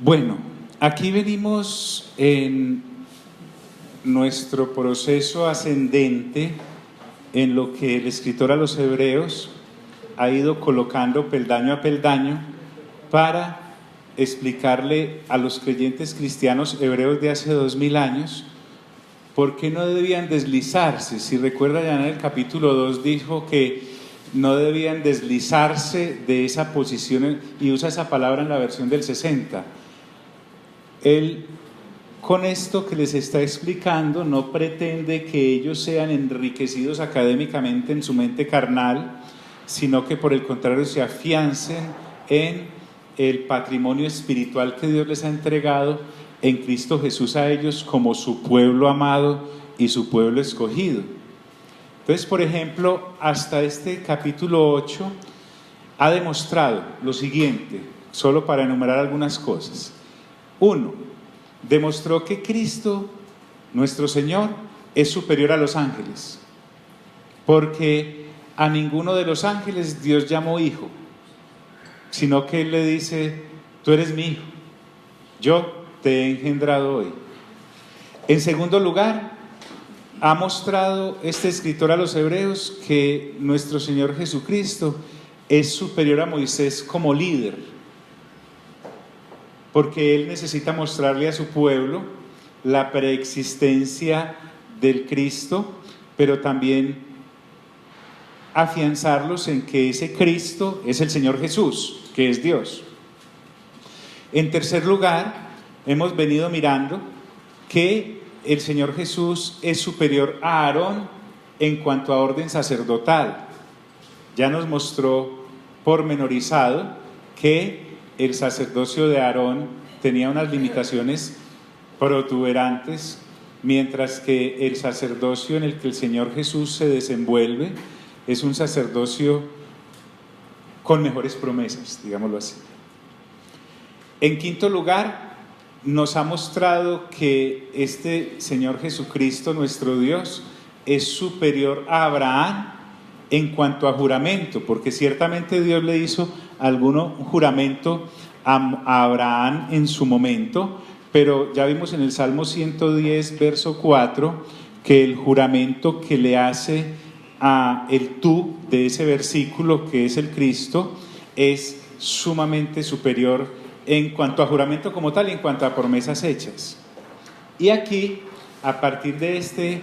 Bueno, aquí venimos en nuestro proceso ascendente en lo que el escritor a los Hebreos ha ido colocando peldaño a peldaño para explicarle a los creyentes cristianos hebreos de hace 2000 años por qué no debían deslizarse. Si recuerda, ya en el capítulo 2 dijo que no debían deslizarse de esa posición, y usa esa palabra en la versión del 60. Él, con esto que les está explicando, no pretende que ellos sean enriquecidos académicamente en su mente carnal, sino que por el contrario se afiancen en el patrimonio espiritual que Dios les ha entregado en Cristo Jesús a ellos como su pueblo amado y su pueblo escogido. Entonces, por ejemplo, hasta este capítulo 8 ha demostrado lo siguiente, solo para enumerar algunas cosas. 1. Demostró que Cristo, nuestro Señor, es superior a los ángeles, porque a ninguno de los ángeles Dios llamó hijo, sino que Él le dice: tú eres mi hijo, yo te he engendrado hoy. En segundo lugar, ha mostrado este escritor a los Hebreos que nuestro Señor Jesucristo es superior a Moisés como líder, porque Él necesita mostrarle a su pueblo la preexistencia del Cristo, pero también afianzarlos en que ese Cristo es el Señor Jesús, que es Dios. En tercer lugar, hemos venido mirando que el Señor Jesús es superior a Aarón en cuanto a orden sacerdotal. Ya nos mostró pormenorizado que el sacerdocio de Aarón tenía unas limitaciones protuberantes, mientras que el sacerdocio en el que el Señor Jesús se desenvuelve es un sacerdocio con mejores promesas, digámoslo así. En quinto lugar, nos ha mostrado que este Señor Jesucristo, nuestro Dios, es superior a Abraham en cuanto a juramento, porque ciertamente Dios le hizo algún juramento a Abraham en su momento, pero ya vimos en el Salmo 110, verso 4, que el juramento que le hace a el tú de ese versículo, que es el Cristo, es sumamente superior en cuanto a juramento como tal y en cuanto a promesas hechas. Y aquí, a partir de este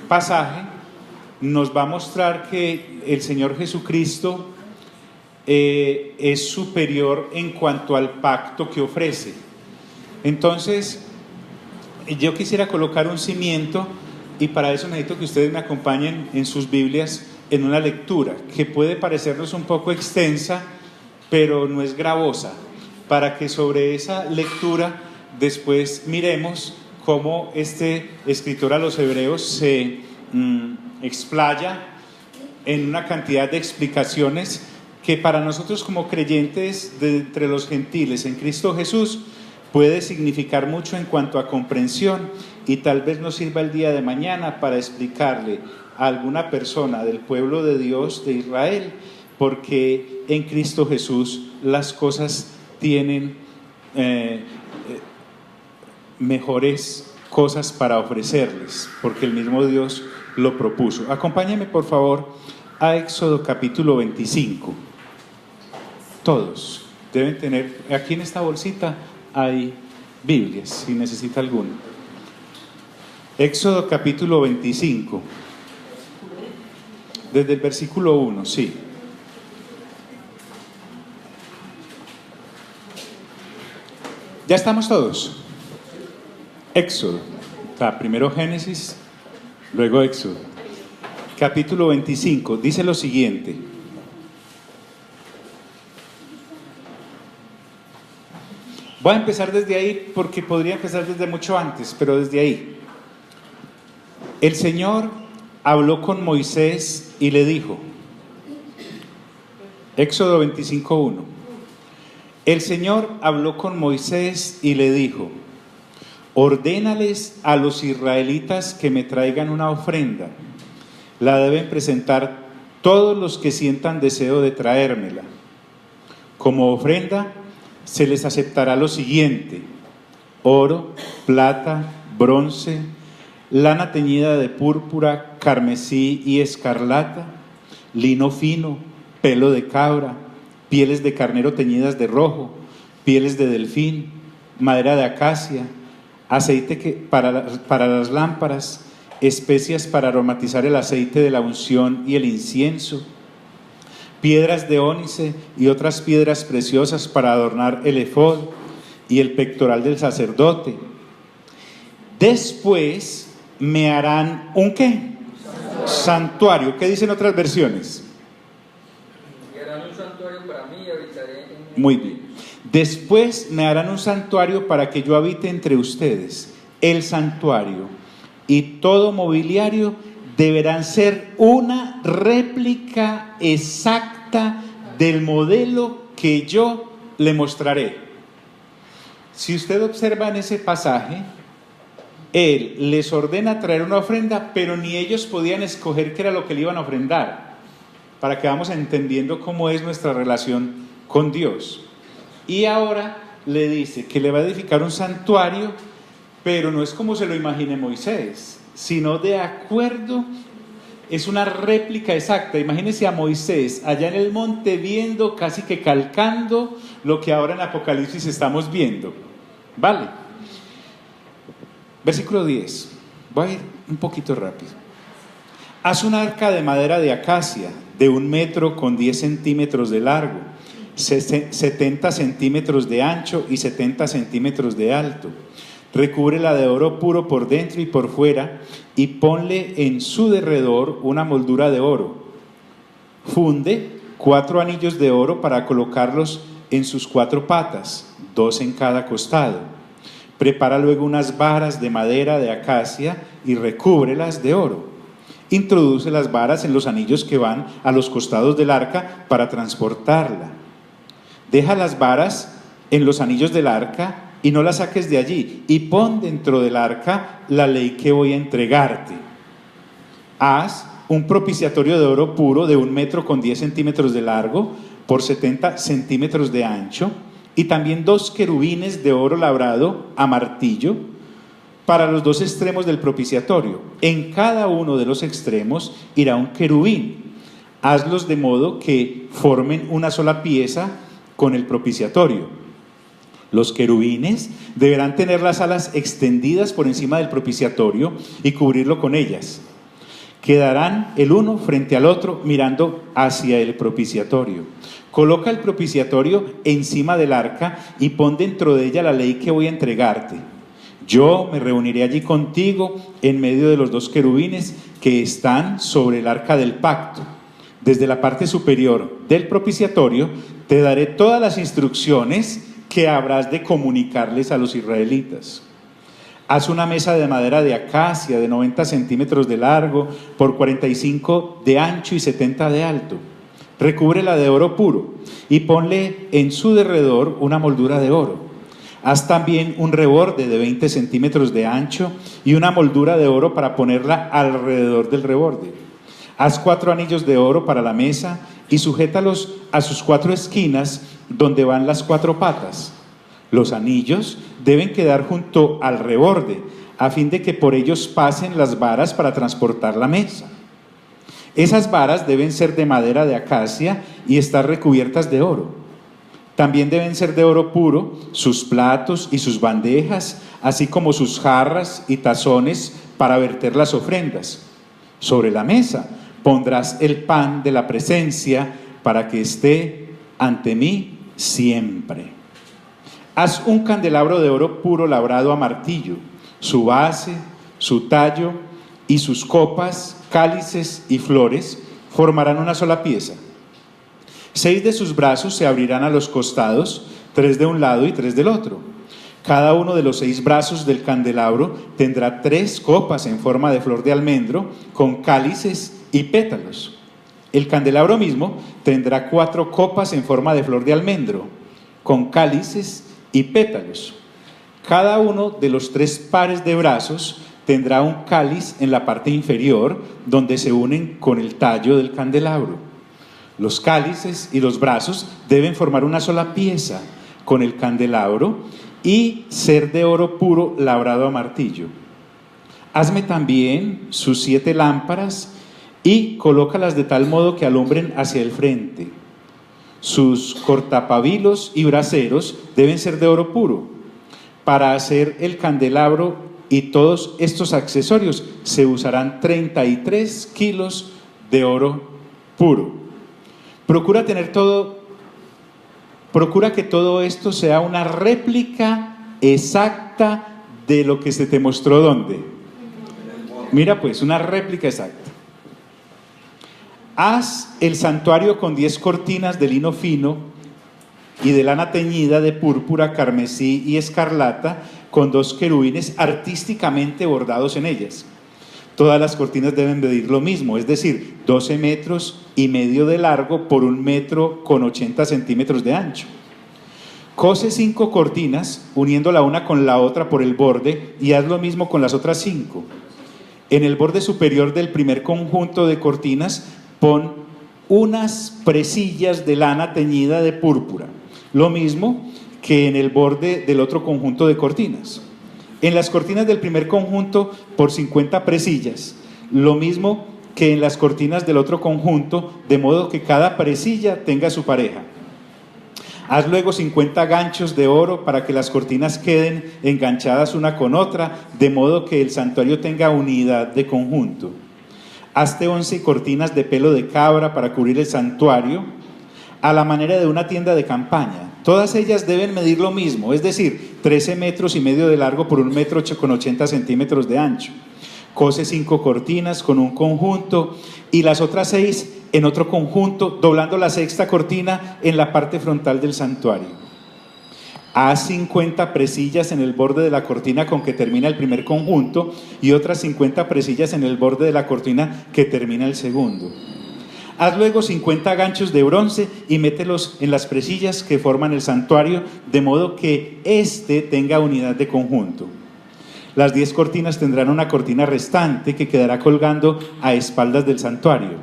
pasaje, nos va a mostrar que el Señor Jesucristo es superior en cuanto al pacto que ofrece. Entonces, yo quisiera colocar un cimiento, y para eso necesito que ustedes me acompañen en sus Biblias en una lectura que puede parecernos un poco extensa, pero no es gravosa, para que sobre esa lectura después miremos cómo este escritor a los Hebreos se explaya en una cantidad de explicaciones que para nosotros como creyentes de entre los gentiles en Cristo Jesús puede significar mucho en cuanto a comprensión, y tal vez nos sirva el día de mañana para explicarle a alguna persona del pueblo de Dios, de Israel, porque en Cristo Jesús las cosas tienen mejores cosas para ofrecerles, porque el mismo Dios lo propuso. Acompáñenme por favor a Éxodo capítulo 25. Todos deben tener, aquí en esta bolsita hay Biblias, si necesita alguna. Éxodo capítulo 25, desde el versículo 1, sí. ¿Ya estamos todos? Éxodo, primero Génesis, luego Éxodo. Capítulo 25, dice lo siguiente. Voy a empezar desde ahí porque podría empezar desde mucho antes, pero desde ahí. El Señor habló con Moisés y le dijo, Éxodo 25:1. El Señor habló con Moisés y le dijo, ordénales a los israelitas que me traigan una ofrenda. La deben presentar todos los que sientan deseo de traérmela. Como ofrenda se les aceptará lo siguiente: oro, plata, bronce, lana teñida de púrpura, carmesí y escarlata, lino fino, pelo de cabra, pieles de carnero teñidas de rojo, pieles de delfín, madera de acacia, aceite para las lámparas, especias para aromatizar el aceite de la unción y el incienso, piedras de ónice y otras piedras preciosas para adornar el efod y el pectoral del sacerdote. Después me harán ¿un qué? Santuario. ¿Qué dicen otras versiones? Me harán un santuario para mí y habitaré en él. Muy bien. Después me harán un santuario para que yo habite entre ustedes. El santuario y todo mobiliario deberán ser una réplica exacta del modelo que yo le mostraré. Si usted observa en ese pasaje, Él les ordena traer una ofrenda, pero ni ellos podían escoger qué era lo que le iban a ofrendar, para que vamos entendiendo cómo es nuestra relación con Dios. Y ahora le dice que le va a edificar un santuario, pero no es como se lo imagine Moisés, sino de acuerdo, es una réplica exacta. Imagínese a Moisés allá en el monte viendo, casi que calcando lo que ahora en Apocalipsis estamos viendo. ¿Vale? Versículo 10. Voy a ir un poquito rápido. Haz un arca de madera de acacia de 1 metro con 10 centímetros de largo, 70 centímetros de ancho y 70 centímetros de alto. Recúbrela de oro puro por dentro y por fuera, y ponle en su derredor una moldura de oro. Funde 4 anillos de oro para colocarlos en sus 4 patas, 2 en cada costado. Prepara luego unas varas de madera de acacia y recúbrelas de oro. Introduce las varas en los anillos que van a los costados del arca para transportarla. Deja las varas en los anillos del arca y no las saques de allí, y pon dentro del arca la ley que voy a entregarte. Haz un propiciatorio de oro puro de 1 metro con 10 centímetros de largo por 70 centímetros de ancho, y también 2 querubines de oro labrado a martillo para los 2 extremos del propiciatorio. En cada uno de los extremos irá un querubín. Hazlos de modo que formen una sola pieza con el propiciatorio. Los querubines deberán tener las alas extendidas por encima del propiciatorio y cubrirlo con ellas. Quedarán el uno frente al otro mirando hacia el propiciatorio. Coloca el propiciatorio encima del arca y pon dentro de ella la ley que voy a entregarte. Yo me reuniré allí contigo en medio de los 2 querubines que están sobre el arca del pacto. Desde la parte superior del propiciatorio te daré todas las instrucciones que habrás de comunicarles a los israelitas. Haz una mesa de madera de acacia de 90 centímetros de largo por 45 de ancho y 70 de alto. Recúbrela de oro puro y ponle en su derredor una moldura de oro. Haz también un reborde de 20 centímetros de ancho y una moldura de oro para ponerla alrededor del reborde. Haz 4 anillos de oro para la mesa y sujétalos a sus 4 esquinas donde van las 4 patas. Los anillos deben quedar junto al reborde, a fin de que por ellos pasen las varas para transportar la mesa. Esas varas deben ser de madera de acacia y estar recubiertas de oro. También deben ser de oro puro sus platos y sus bandejas, así como sus jarras y tazones para verter las ofrendas. Sobre la mesa pondrás el pan de la presencia para que esté ante mí siempre. Haz un candelabro de oro puro labrado a martillo, su base, su tallo y sus copas, cálices y flores formarán una sola pieza. 6 de sus brazos se abrirán a los costados, 3 de un lado y 3 del otro. Cada uno de los 6 brazos del candelabro tendrá 3 copas en forma de flor de almendro con cálices y pétalos. El candelabro mismo tendrá 4 copas en forma de flor de almendro con cálices y pétalos. Cada uno de los 3 pares de brazos tendrá un cáliz en la parte inferior donde se unen con el tallo del candelabro. Los cálices y los brazos deben formar una sola pieza, con el candelabro y ser de oro puro labrado a martillo. Hazme también sus 7 lámparas y colócalas de tal modo que alumbren hacia el frente. Sus cortapabilos y braseros deben ser de oro puro. Para hacer el candelabro y todos estos accesorios se usarán 33 kilos de oro puro. Procura que todo esto sea una réplica exacta de lo que se te mostró. ¿Dónde? Mira pues, una réplica exacta. Haz el santuario con 10 cortinas de lino fino y de lana teñida de púrpura, carmesí y escarlata, con 2 querubines artísticamente bordados en ellas. Todas las cortinas deben medir lo mismo, es decir, 12 metros y medio de largo por 1 metro con 80 centímetros de ancho. Cose 5 cortinas, uniendo la una con la otra por el borde, y haz lo mismo con las otras 5. En el borde superior del primer conjunto de cortinas, pon unas presillas de lana teñida de púrpura, lo mismo que en el borde del otro conjunto de cortinas. En las cortinas del primer conjunto, por 50 presillas, lo mismo que en las cortinas del otro conjunto, de modo que cada presilla tenga su pareja. Haz luego 50 ganchos de oro para que las cortinas queden enganchadas una con otra, de modo que el santuario tenga unidad de conjunto. Hazte 11 cortinas de pelo de cabra para cubrir el santuario, a la manera de una tienda de campaña. Todas ellas deben medir lo mismo, es decir, 13 metros y medio de largo por 1 metro con 80 centímetros de ancho. Cose 5 cortinas con un conjunto y las otras 6 en otro conjunto, doblando la 6ª cortina en la parte frontal del santuario. Haz 50 presillas en el borde de la cortina con que termina el primer conjunto y otras 50 presillas en el borde de la cortina que termina el segundo. Haz luego 50 ganchos de bronce y mételos en las presillas que forman el santuario, de modo que éste tenga unidad de conjunto. Las 10 cortinas tendrán una cortina restante que quedará colgando a espaldas del santuario.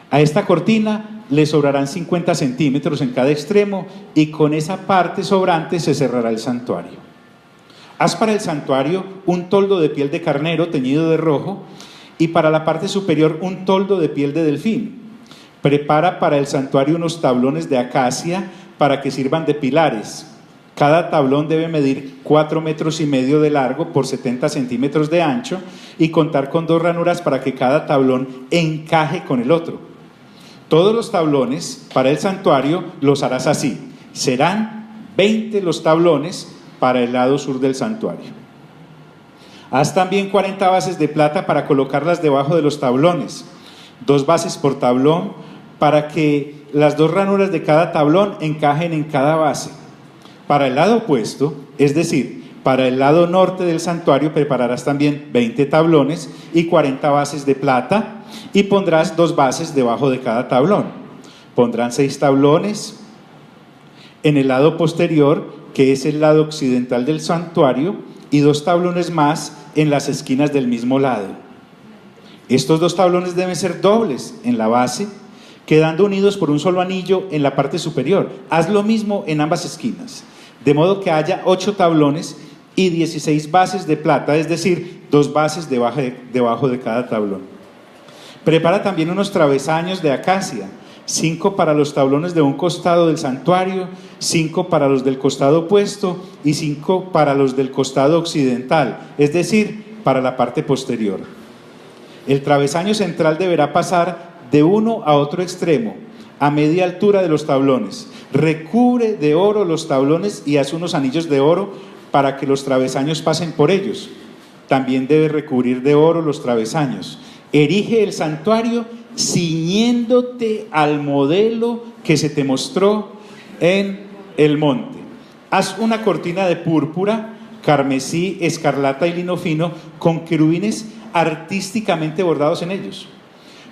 A esta cortina le sobrarán 50 centímetros en cada extremo y con esa parte sobrante se cerrará el santuario. Haz para el santuario un toldo de piel de carnero teñido de rojo y para la parte superior un toldo de piel de delfín. Prepara para el santuario unos tablones de acacia para que sirvan de pilares. Cada tablón debe medir 4 metros y medio de largo por 70 centímetros de ancho y contar con 2 ranuras para que cada tablón encaje con el otro. Todos los tablones para el santuario los harás así. Serán 20 los tablones para el lado sur del santuario. Haz también 40 bases de plata para colocarlas debajo de los tablones. 2 bases por tablón para que las 2 ranuras de cada tablón encajen en cada base. Para el lado opuesto, es decir, para el lado norte del santuario, prepararás también 20 tablones y 40 bases de plata y pondrás 2 bases debajo de cada tablón. Pondrán 6 tablones en el lado posterior, que es el lado occidental del santuario, y 2 tablones más en las esquinas del mismo lado. Estos 2 tablones deben ser dobles en la base, quedando unidos por un solo anillo en la parte superior. Haz lo mismo en ambas esquinas, de modo que haya 8 tablones y 16 bases de plata, es decir, 2 bases debajo de cada tablón. Prepara también unos travesaños de acacia, 5 para los tablones de un costado del santuario, 5 para los del costado opuesto y 5 para los del costado occidental, es decir, para la parte posterior. El travesaño central deberá pasar de uno a otro extremo, a media altura de los tablones. Recubre de oro los tablones y haz unos anillos de oro para que los travesaños pasen por ellos. También debe recubrir de oro los travesaños. Erige el santuario ciñéndote al modelo que se te mostró en el monte. Haz una cortina de púrpura, carmesí, escarlata y lino fino con querubines artísticamente bordados en ellos.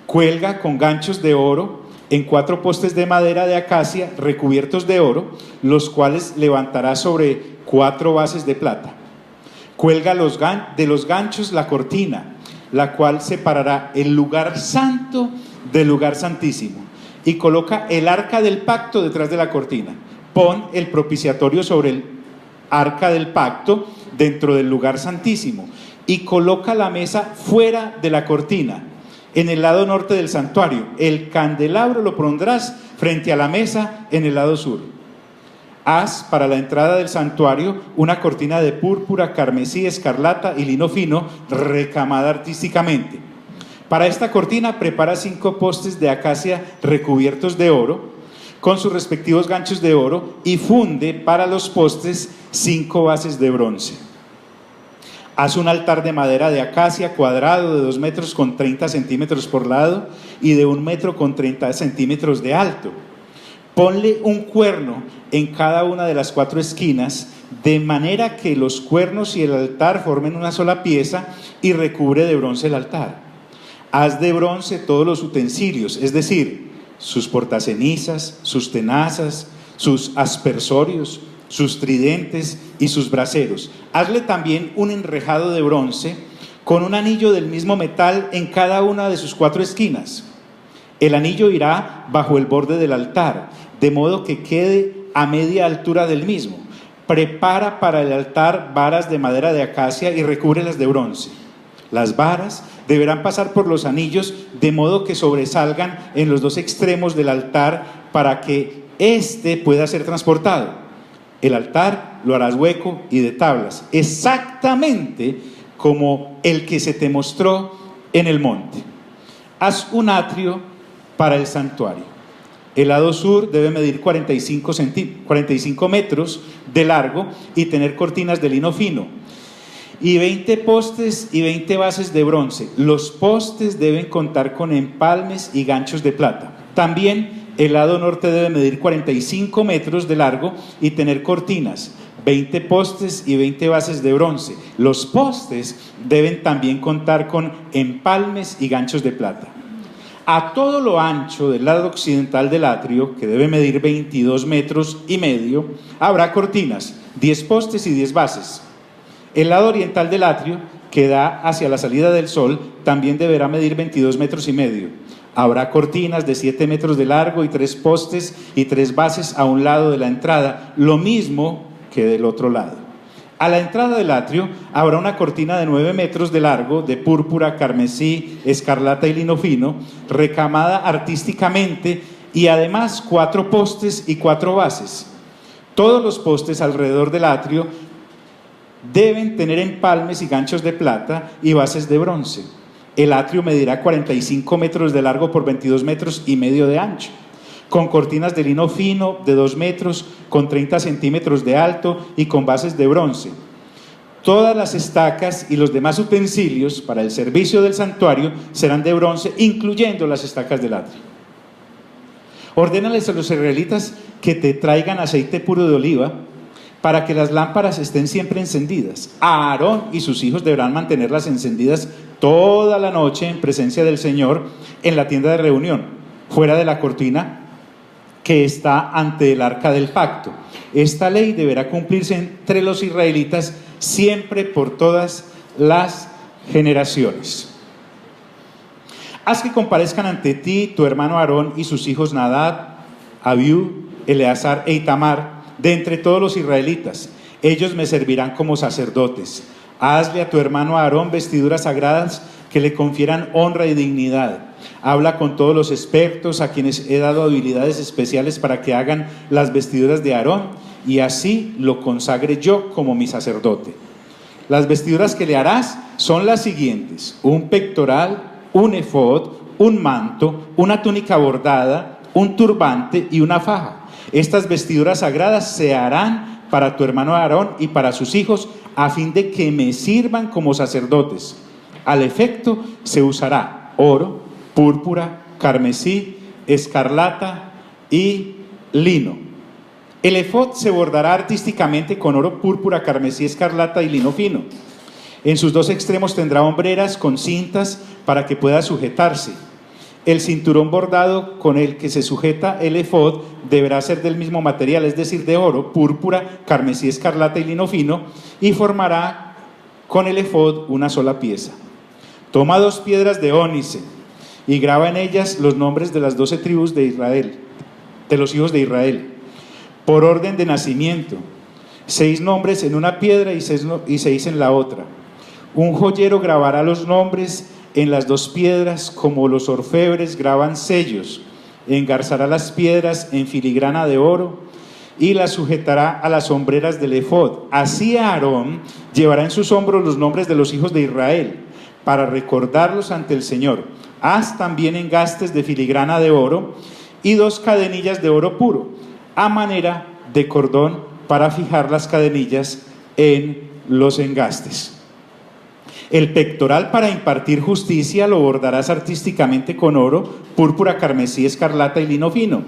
Cuelga con ganchos de oro en 4 postes de madera de acacia recubiertos de oro, los cuales levantarás sobre 4 bases de plata. Cuelga de los ganchos la cortina, la cual separará el lugar santo del lugar santísimo, y coloca el arca del pacto detrás de la cortina. pon el propiciatorio sobre el arca del pacto dentro del lugar santísimo y coloca la mesa fuera de la cortina, en el lado norte del santuario. El candelabro lo pondrás frente a la mesa en el lado sur. Haz para la entrada del santuario una cortina de púrpura, carmesí, escarlata y lino fino, recamada artísticamente. Para esta cortina prepara 5 postes de acacia recubiertos de oro, con sus respectivos ganchos de oro, y funde para los postes 5 bases de bronce. Haz un altar de madera de acacia cuadrado de 2 metros con 30 centímetros por lado y de 1 metro con 30 centímetros de alto. Ponle un cuerno en cada una de las 4 esquinas, de manera que los cuernos y el altar formen una sola pieza, y recubre de bronce el altar. Haz de bronce todos los utensilios, es decir, sus portacenizas, sus tenazas, sus aspersorios, sus tridentes y sus braseros. Hazle también un enrejado de bronce con un anillo del mismo metal en cada una de sus 4 esquinas. El anillo irá bajo el borde del altar, de modo que quede a media altura del mismo. Prepara para el altar varas de madera de acacia y recúbrelas de bronce. Las varas deberán pasar por los anillos, de modo que sobresalgan en los 2 extremos del altar, para que éste pueda ser transportado. El altar lo harás hueco y de tablas, exactamente como el que se te mostró en el monte. Haz un atrio para el santuario. El lado sur debe medir 45 metros de largo y tener cortinas de lino fino, y 20 postes y 20 bases de bronce. Los postes deben contar con empalmes y ganchos de plata. También el lado norte debe medir 45 metros de largo y tener cortinas, 20 postes y 20 bases de bronce. Los postes deben también contar con empalmes y ganchos de plata. A todo lo ancho del lado occidental del atrio, que debe medir 22 metros y medio, habrá cortinas, 10 postes y 10 bases. El lado oriental del atrio, que da hacia la salida del sol, también deberá medir 22 metros y medio. Habrá cortinas de 7 metros de largo y 3 postes y 3 bases a un lado de la entrada, lo mismo que del otro lado. A la entrada del atrio habrá una cortina de 9 metros de largo, de púrpura, carmesí, escarlata y lino fino, recamada artísticamente, y además 4 postes y 4 bases. Todos los postes alrededor del atrio deben tener empalmes y ganchos de plata y bases de bronce. El atrio medirá 45 metros de largo por 22 metros y medio de ancho, con cortinas de lino fino de 2 metros, con 30 centímetros de alto y con bases de bronce. Todas las estacas y los demás utensilios para el servicio del santuario serán de bronce, incluyendo las estacas del atrio. Ordénales a los israelitas que te traigan aceite puro de oliva, para que las lámparas estén siempre encendidas. Aarón y sus hijos deberán mantenerlas encendidas toda la noche en presencia del Señor en la tienda de reunión, fuera de la cortina que está ante el arca del pacto. Esta ley deberá cumplirse entre los israelitas siempre por todas las generaciones. Haz que comparezcan ante ti tu hermano Aarón y sus hijos Nadab, Abiú, Eleazar e Itamar, de entre todos los israelitas. Ellos me servirán como sacerdotes. Hazle a tu hermano Aarón vestiduras sagradas que le confieran honra y dignidad. Habla con todos los expertos a quienes he dado habilidades especiales para que hagan las vestiduras de Aarón, y así lo consagre yo como mi sacerdote. Las vestiduras que le harás son las siguientes: un pectoral, un efod, un manto, una túnica bordada, un turbante y una faja. Estas vestiduras sagradas se harán para tu hermano Aarón y para sus hijos, a fin de que me sirvan como sacerdotes. Al efecto se usará oro, púrpura, carmesí, escarlata y lino. El efod se bordará artísticamente con oro, púrpura, carmesí, escarlata y lino fino. En sus 2 extremos tendrá hombreras con cintas para que pueda sujetarse. El cinturón bordado con el que se sujeta el efod deberá ser del mismo material, es decir, de oro, púrpura, carmesí, escarlata y lino fino, y formará con el efod una sola pieza. Toma 2 piedras de ónice y graba en ellas los nombres de las 12 tribus de Israel, de los hijos de Israel. por orden de nacimiento, 6 nombres en una piedra y 6 en la otra. Un joyero grabará los nombres en las 2 piedras, como los orfebres graban sellos. Engarzará las piedras en filigrana de oro y las sujetará a las hombreras del efod. Así Aarón llevará en sus hombros los nombres de los hijos de Israel, para recordarlos ante el Señor. Haz también engastes de filigrana de oro y 2 cadenillas de oro puro, a manera de cordón, para fijar las cadenillas en los engastes. El pectoral para impartir justicia lo bordarás artísticamente con oro, púrpura, carmesí, escarlata y lino fino,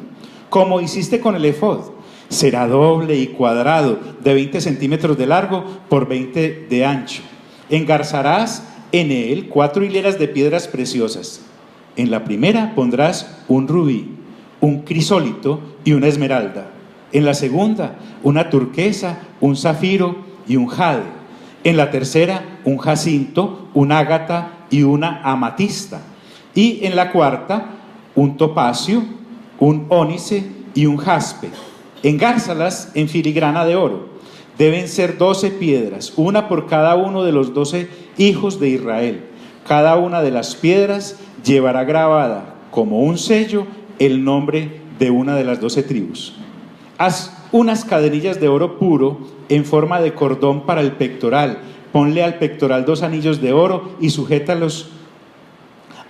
como hiciste con el efod. Será doble y cuadrado, de 20 centímetros de largo por 20 de ancho. Engarzarás en él 4 hileras de piedras preciosas. En la primera pondrás un rubí, un crisólito y una esmeralda. En la segunda, una turquesa, un zafiro y un jade. En la tercera, un jacinto, un ágata y una amatista. Y en la cuarta, un topacio, un ónice y un jaspe. Engárzalas en filigrana de oro. Deben ser 12 piedras, una por cada uno de los 12 hijos de Israel. Cada una de las piedras llevará grabada como un sello el nombre de una de las 12 tribus. Haz unas cadenillas de oro puro en forma de cordón para el pectoral. Ponle al pectoral 2 anillos de oro y sujétalos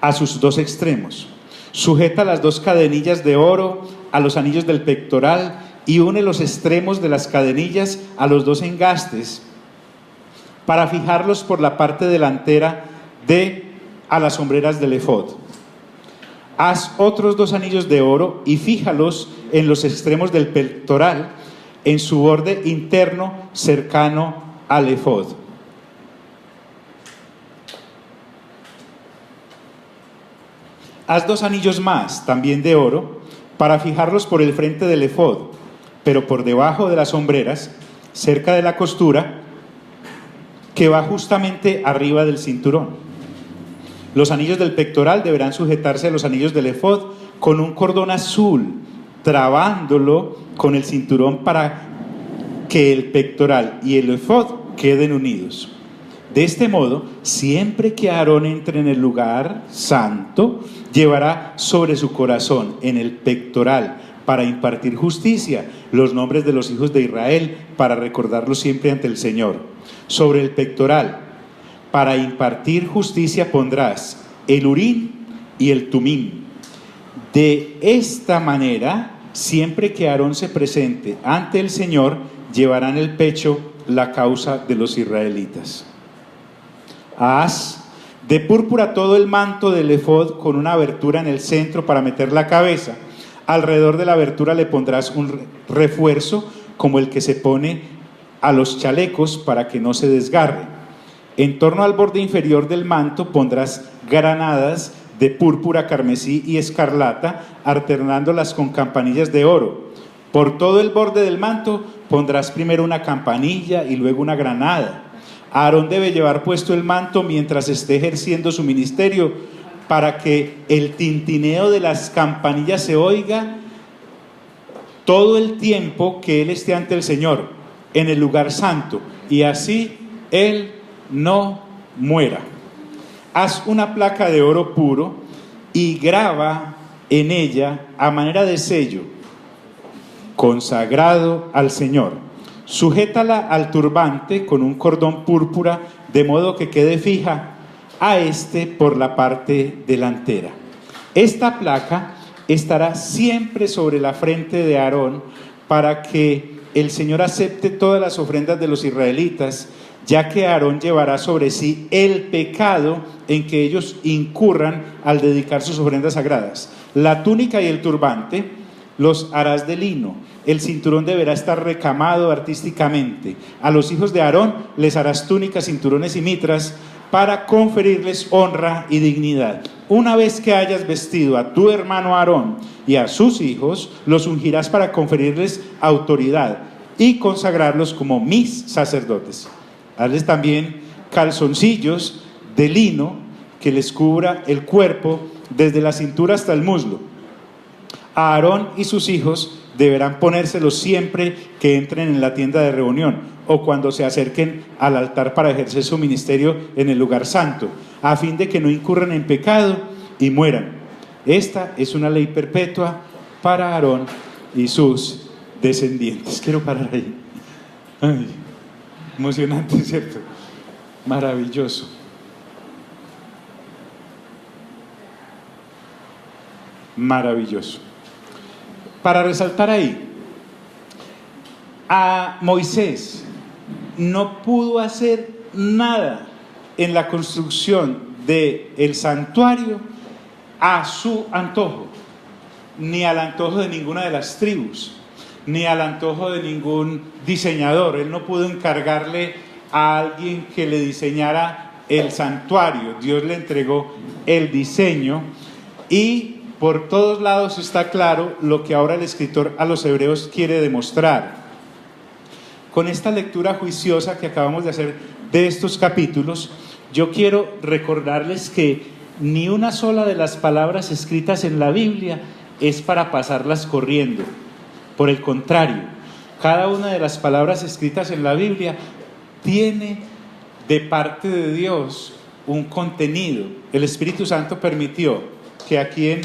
a sus 2 extremos. Sujeta las 2 cadenillas de oro a los anillos del pectoral y une los extremos de las cadenillas a los 2 engastes para fijarlos por la parte delantera a las hombreras del efod. Haz otros 2 anillos de oro y fíjalos en los extremos del pectoral, en su borde interno cercano al efod. Haz 2 anillos más, también de oro, para fijarlos por el frente del efod, pero por debajo de las hombreras, cerca de la costura que va justamente arriba del cinturón. Los anillos del pectoral deberán sujetarse a los anillos del efod con un cordón azul, trabándolo con el cinturón para que el pectoral y el efod queden unidos. De este modo, siempre que Aarón entre en el lugar santo, llevará sobre su corazón, en el pectoral, para impartir justicia, los nombres de los hijos de Israel, para recordarlos siempre ante el Señor. Sobre el pectoral, para impartir justicia, pondrás el Urim y el Tumim. De esta manera, siempre que Aarón se presente ante el Señor, llevará en el pecho la causa de los israelitas. Haz de púrpura todo el manto del efod con una abertura en el centro para meter la cabeza. Alrededor de la abertura le pondrás un refuerzo como el que se pone a los chalecos para que no se desgarre. En torno al borde inferior del manto pondrás granadas de púrpura, carmesí y escarlata, alternándolas con campanillas de oro. Por todo el borde del manto pondrás primero una campanilla y luego una granada. Aarón debe llevar puesto el manto mientras esté ejerciendo su ministerio, para que el tintineo de las campanillas se oiga todo el tiempo que él esté ante el Señor, en el lugar santo, y así él no muera. Haz una placa de oro puro y graba en ella, a manera de sello, consagrado al Señor. Sujétala al turbante con un cordón púrpura, de modo que quede fija a este por la parte delantera. Esta placa estará siempre sobre la frente de Aarón, para que el Señor acepte todas las ofrendas de los israelitas, ya que Aarón llevará sobre sí el pecado en que ellos incurran al dedicar sus ofrendas sagradas. La túnica y el turbante los harás de lino. El cinturón deberá estar recamado artísticamente. A los hijos de Aarón les harás túnicas, cinturones y mitras, para conferirles honra y dignidad. Una vez que hayas vestido a tu hermano Aarón y a sus hijos, los ungirás para conferirles autoridad y consagrarlos como mis sacerdotes. Hazles también calzoncillos de lino que les cubra el cuerpo desde la cintura hasta el muslo. A Aarón y sus hijos deberán ponérselo siempre que entren en la tienda de reunión o cuando se acerquen al altar para ejercer su ministerio en el lugar santo, a fin de que no incurran en pecado y mueran. Esta es una ley perpetua para Aarón y sus descendientes. Quiero parar ahí. Ay, emocionante, ¿cierto? Maravilloso. Maravilloso. Para resaltar ahí, a Moisés no pudo hacer nada en la construcción del santuario a su antojo, ni al antojo de ninguna de las tribus, ni al antojo de ningún diseñador. Él no pudo encargarle a alguien que le diseñara el santuario. Dios le entregó el diseño y por todos lados está claro lo que ahora el escritor a los hebreos quiere demostrar. Con esta lectura juiciosa que acabamos de hacer de estos capítulos, yo quiero recordarles que ni una sola de las palabras escritas en la Biblia es para pasarlas corriendo. Por el contrario, cada una de las palabras escritas en la Biblia tiene de parte de Dios un contenido. El Espíritu Santo permitió que aquí en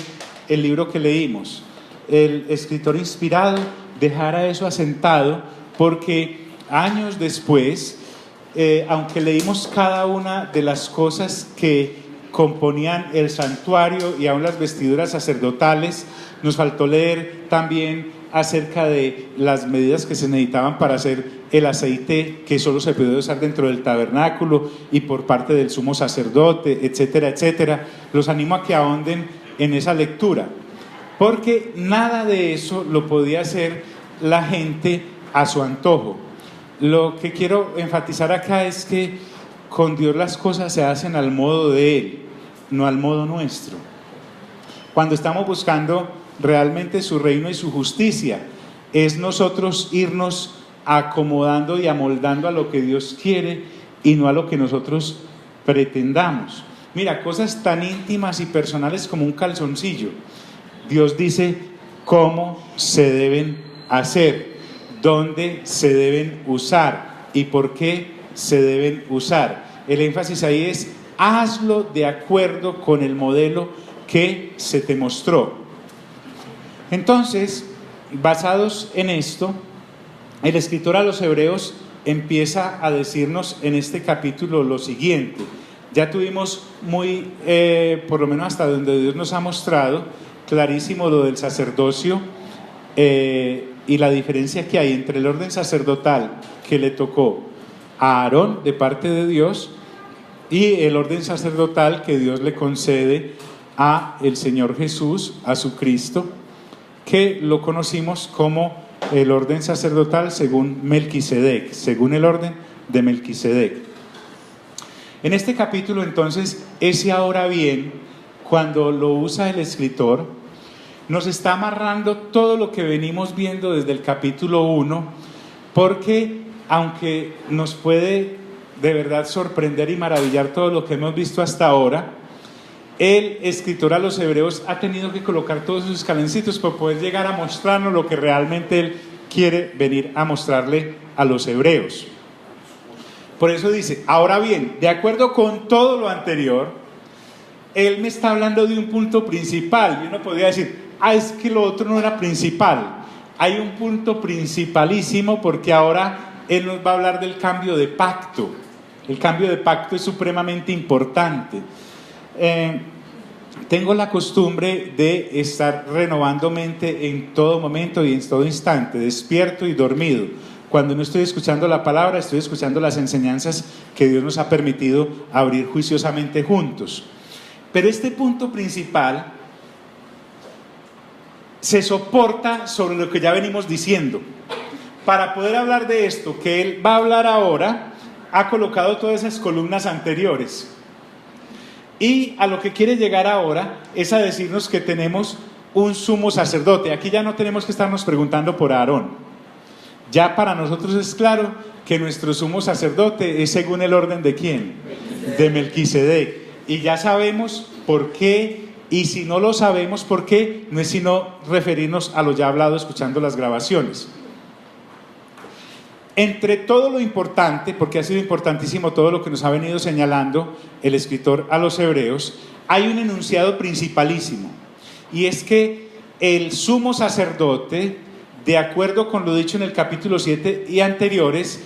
el libro que leímos, el escritor inspirado dejara eso asentado, porque años después, aunque leímos cada una de las cosas que componían el santuario y aún las vestiduras sacerdotales, nos faltó leer también acerca de las medidas que se necesitaban para hacer el aceite que solo se podía usar dentro del tabernáculo y por parte del sumo sacerdote, etcétera, etcétera. Los animo a que ahonden en esa lectura, porque nada de eso lo podía hacer la gente a su antojo. Lo que quiero enfatizar acá es que con Dios las cosas se hacen al modo de Él, no al modo nuestro. Cuando estamos buscando realmente su reino y su justicia, es nosotros irnos acomodando y amoldando a lo que Dios quiere y no a lo que nosotros pretendamos. Mira, cosas tan íntimas y personales como un calzoncillo. Dios dice cómo se deben hacer, dónde se deben usar y por qué se deben usar. El énfasis ahí es: hazlo de acuerdo con el modelo que se te mostró. Entonces, basados en esto, el escritor a los hebreos empieza a decirnos en este capítulo lo siguiente. Ya tuvimos por lo menos hasta donde Dios nos ha mostrado, clarísimo lo del sacerdocio y la diferencia que hay entre el orden sacerdotal que le tocó a Aarón de parte de Dios y el orden sacerdotal que Dios le concede a el Señor Jesús, a su Cristo, que lo conocimos como el orden sacerdotal según Melquisedec, según el orden de Melquisedec. En este capítulo entonces, ese ahora bien, cuando lo usa el escritor, nos está amarrando todo lo que venimos viendo desde el capítulo 1, porque aunque nos puede de verdad sorprender y maravillar todo lo que hemos visto hasta ahora, el escritor a los hebreos ha tenido que colocar todos sus escaloncitos para poder llegar a mostrarnos lo que realmente él quiere venir a mostrarle a los hebreos. Por eso dice, ahora bien, de acuerdo con todo lo anterior, él me está hablando de un punto principal. Y uno podría decir, es que lo otro no era principal. Hay un punto principalísimo, porque ahora él nos va a hablar del cambio de pacto. El cambio de pacto es supremamente importante. Tengo la costumbre de estar renovando mente en todo momento y en todo instante, despierto y dormido. Cuando no estoy escuchando la palabra, estoy escuchando las enseñanzas que Dios nos ha permitido abrir juiciosamente juntos. Pero este punto principal se soporta sobre lo que ya venimos diciendo. Para poder hablar de esto que él va a hablar ahora, ha colocado todas esas columnas anteriores. Y a lo que quiere llegar ahora es a decirnos que tenemos un sumo sacerdote. Aquí ya no tenemos que estarnos preguntando por Aarón. Ya para nosotros es claro que nuestro sumo sacerdote es según el orden de ¿quién? De Melquisedec. Y ya sabemos por qué Y si no lo sabemos, ¿por qué? No es sino referirnos a lo ya hablado escuchando las grabaciones. Entre todo lo importante, porque ha sido importantísimo todo lo que nos ha venido señalando el escritor a los hebreos, hay un enunciado principalísimo, y es que el sumo sacerdote, de acuerdo con lo dicho en el capítulo 7 y anteriores,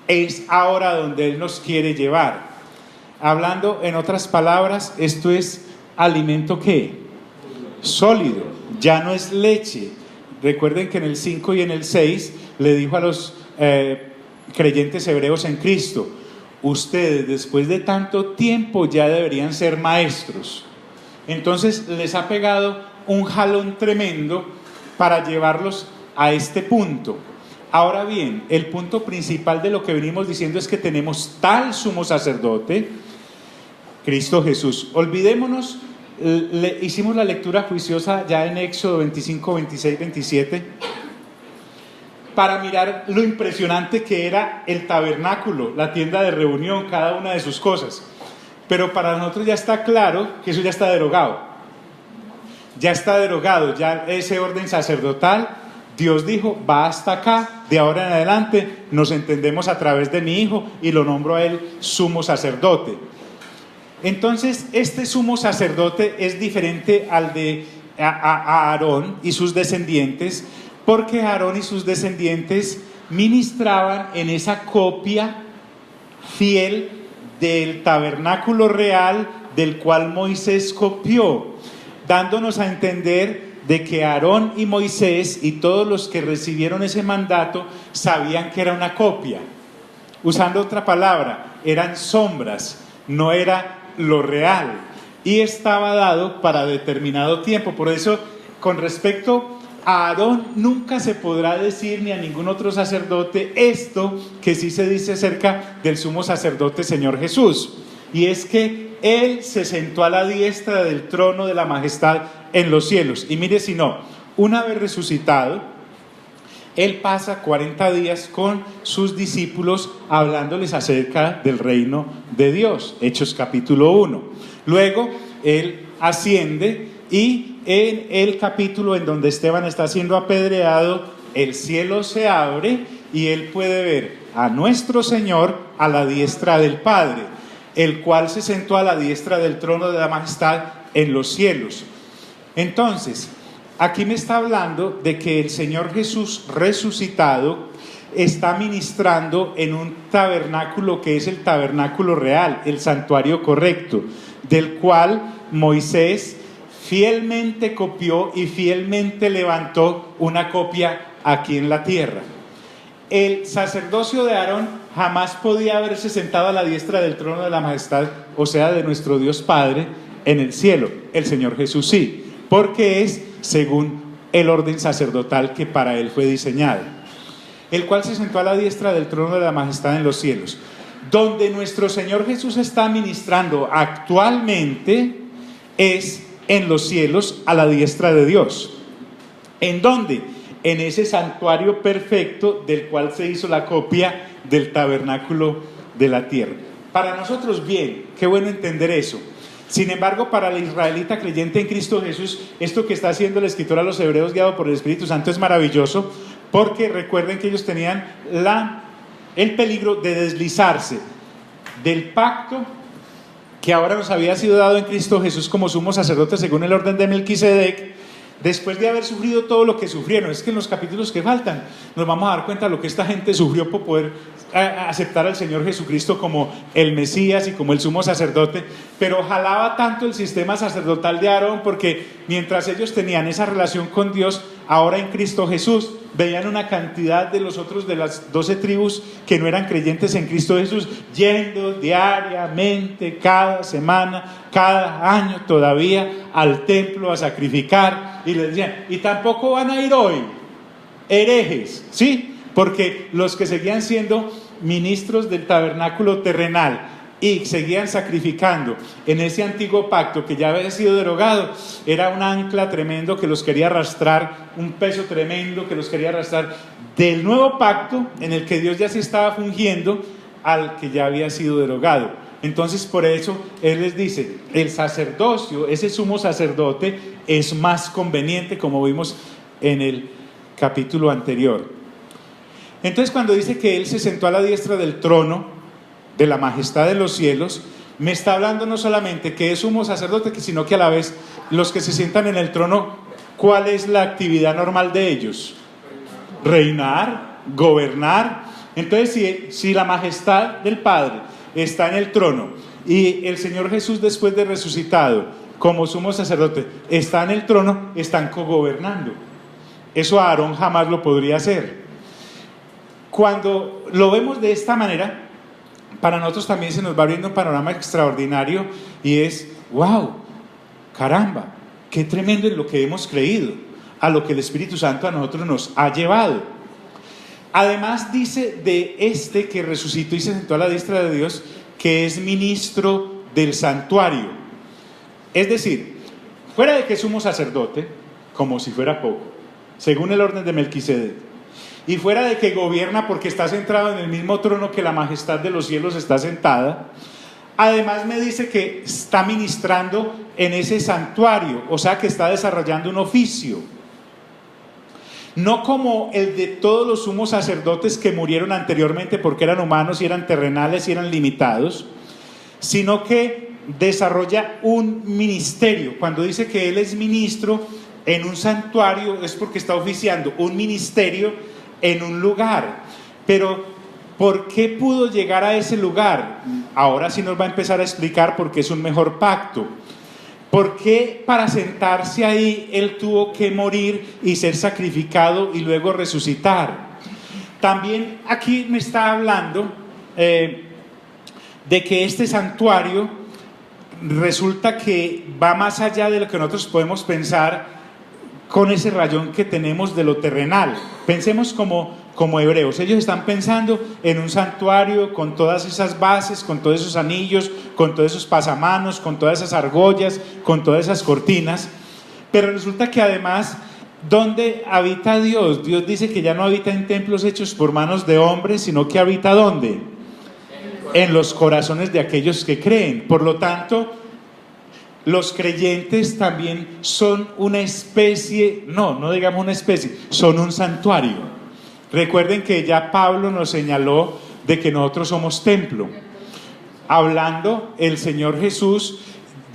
es ahora donde Él nos quiere llevar. Hablando en otras palabras, esto es alimento ¿qué? Sólido, ya no es leche. Recuerden que en el 5 y en el 6 le dijo a los creyentes hebreos en Cristo: ustedes después de tanto tiempo ya deberían ser maestros. Entonces les ha pegado un jalón tremendo para llevarlos a este punto. Ahora bien, el punto principal de lo que venimos diciendo es que tenemos tal sumo sacerdote, Cristo Jesús. Olvidémonos, hicimos la lectura juiciosa ya en Éxodo 25, 26, 27, para mirar lo impresionante que era el tabernáculo, la tienda de reunión, cada una de sus cosas. Pero para nosotros ya está claro que eso ya está derogado. Ya está derogado, ya ese orden sacerdotal, Dios dijo, va hasta acá, de ahora en adelante nos entendemos a través de mi Hijo y lo nombro a Él sumo sacerdote. Entonces, este sumo sacerdote es diferente al de a Aarón y sus descendientes, porque Aarón y sus descendientes ministraban en esa copia fiel del tabernáculo real del cual Moisés copió, dándonos a entender de que Aarón y Moisés y todos los que recibieron ese mandato sabían que era una copia. Usando otra palabra, eran sombras, no era lo real, y estaba dado para determinado tiempo. Por eso, con respecto a Aarón, nunca se podrá decir ni a ningún otro sacerdote esto que sí se dice acerca del sumo sacerdote Señor Jesús, y es que Él se sentó a la diestra del trono de la majestad en los cielos. Y mire si no, una vez resucitado, Él pasa 40 días con sus discípulos hablándoles acerca del reino de Dios, Hechos capítulo 1. Luego Él asciende y en el capítulo en donde Esteban está siendo apedreado, el cielo se abre y Él puede ver a nuestro Señor a la diestra del Padre, el cual se sentó a la diestra del trono de la majestad en los cielos. Entonces, aquí me está hablando de que el Señor Jesús resucitado está ministrando en un tabernáculo que es el tabernáculo real, el santuario correcto, del cual Moisés fielmente copió y fielmente levantó una copia aquí en la tierra. El sacerdocio de Aarón jamás podía haberse sentado a la diestra del trono de la majestad, o sea, de nuestro Dios Padre, en el cielo. El Señor Jesús sí, porque es según el orden sacerdotal que para Él fue diseñado, el cual se sentó a la diestra del trono de la majestad en los cielos. Donde nuestro Señor Jesús está ministrando actualmente es en los cielos a la diestra de Dios. ¿En dónde? En ese santuario perfecto del cual se hizo la copia del tabernáculo de la tierra. Para nosotros bien, qué bueno entender eso. Sin embargo, para el israelita creyente en Cristo Jesús, esto que está haciendo el escritor a los hebreos guiado por el Espíritu Santo es maravilloso, porque recuerden que ellos tenían el peligro de deslizarse del pacto que ahora nos había sido dado en Cristo Jesús como sumo sacerdote según el orden de Melquisedec, después de haber sufrido todo lo que sufrieron. Es que en los capítulos que faltan nos vamos a dar cuenta de lo que esta gente sufrió por poder aceptar al Señor Jesucristo como el Mesías y como el sumo sacerdote, pero jalaba tanto el sistema sacerdotal de Aarón, porque mientras ellos tenían esa relación con Dios, ahora en Cristo Jesús veían una cantidad de los otros de las 12 tribus que no eran creyentes en Cristo Jesús yendo diariamente, cada semana, cada año todavía al templo a sacrificar, y les decían, y tampoco van a ir hoy, herejes, ¿sí? Porque los que seguían siendo ministros del tabernáculo terrenal y seguían sacrificando en ese antiguo pacto que ya había sido derogado, era un ancla tremendo que los quería arrastrar, un peso tremendo que los quería arrastrar del nuevo pacto en el que Dios ya se estaba fungiendo al que ya había sido derogado. Entonces por eso Él les dice, el sacerdocio, ese sumo sacerdote es más conveniente, como vimos en el capítulo anterior. Entonces cuando dice que Él se sentó a la diestra del trono de la majestad de los cielos, me está hablando no solamente que es sumo sacerdote, sino que a la vez los que se sientan en el trono, ¿cuál es la actividad normal de ellos? Reinar, gobernar. Entonces si la majestad del Padre está en el trono y el Señor Jesús, después de resucitado como sumo sacerdote, está en el trono, están cogobernando. Eso Aarón jamás lo podría hacer. Cuando lo vemos de esta manera, para nosotros también se nos va abriendo un panorama extraordinario y es, wow, caramba, qué tremendo en lo que hemos creído, a lo que el Espíritu Santo a nosotros nos ha llevado. Además dice de este que resucitó y se sentó a la diestra de Dios, que es ministro del santuario. Es decir, fuera de que es sumo sacerdote, como si fuera poco, según el orden de Melquisedec, y fuera de que gobierna porque está centrado en el mismo trono que la majestad de los cielos está sentada, además me dice que está ministrando en ese santuario, o sea que está desarrollando un oficio. No como el de todos los sumos sacerdotes que murieron anteriormente porque eran humanos y eran terrenales y eran limitados, sino que desarrolla un ministerio. Cuando dice que él es ministro en un santuario es porque está oficiando un ministerio en un lugar. Pero ¿por qué pudo llegar a ese lugar? Ahora sí nos va a empezar a explicar por qué es un mejor pacto. ¿Por qué para sentarse ahí él tuvo que morir y ser sacrificado y luego resucitar? También aquí me está hablando de que este santuario resulta que va más allá de lo que nosotros podemos pensar con ese rayón que tenemos de lo terrenal. Pensemos como hebreos. Ellos están pensando en un santuario con todas esas bases, con todos esos anillos, con todos esos pasamanos, con todas esas argollas, con todas esas cortinas. Pero resulta que además, ¿dónde habita Dios? Dios dice que ya no habita en templos hechos por manos de hombres, sino que habita ¿dónde? En los corazones de aquellos que creen. Por lo tanto, los creyentes también son una especie, no digamos una especie, son un santuario. Recuerden que ya Pablo nos señaló de que nosotros somos templo. Hablando, el Señor Jesús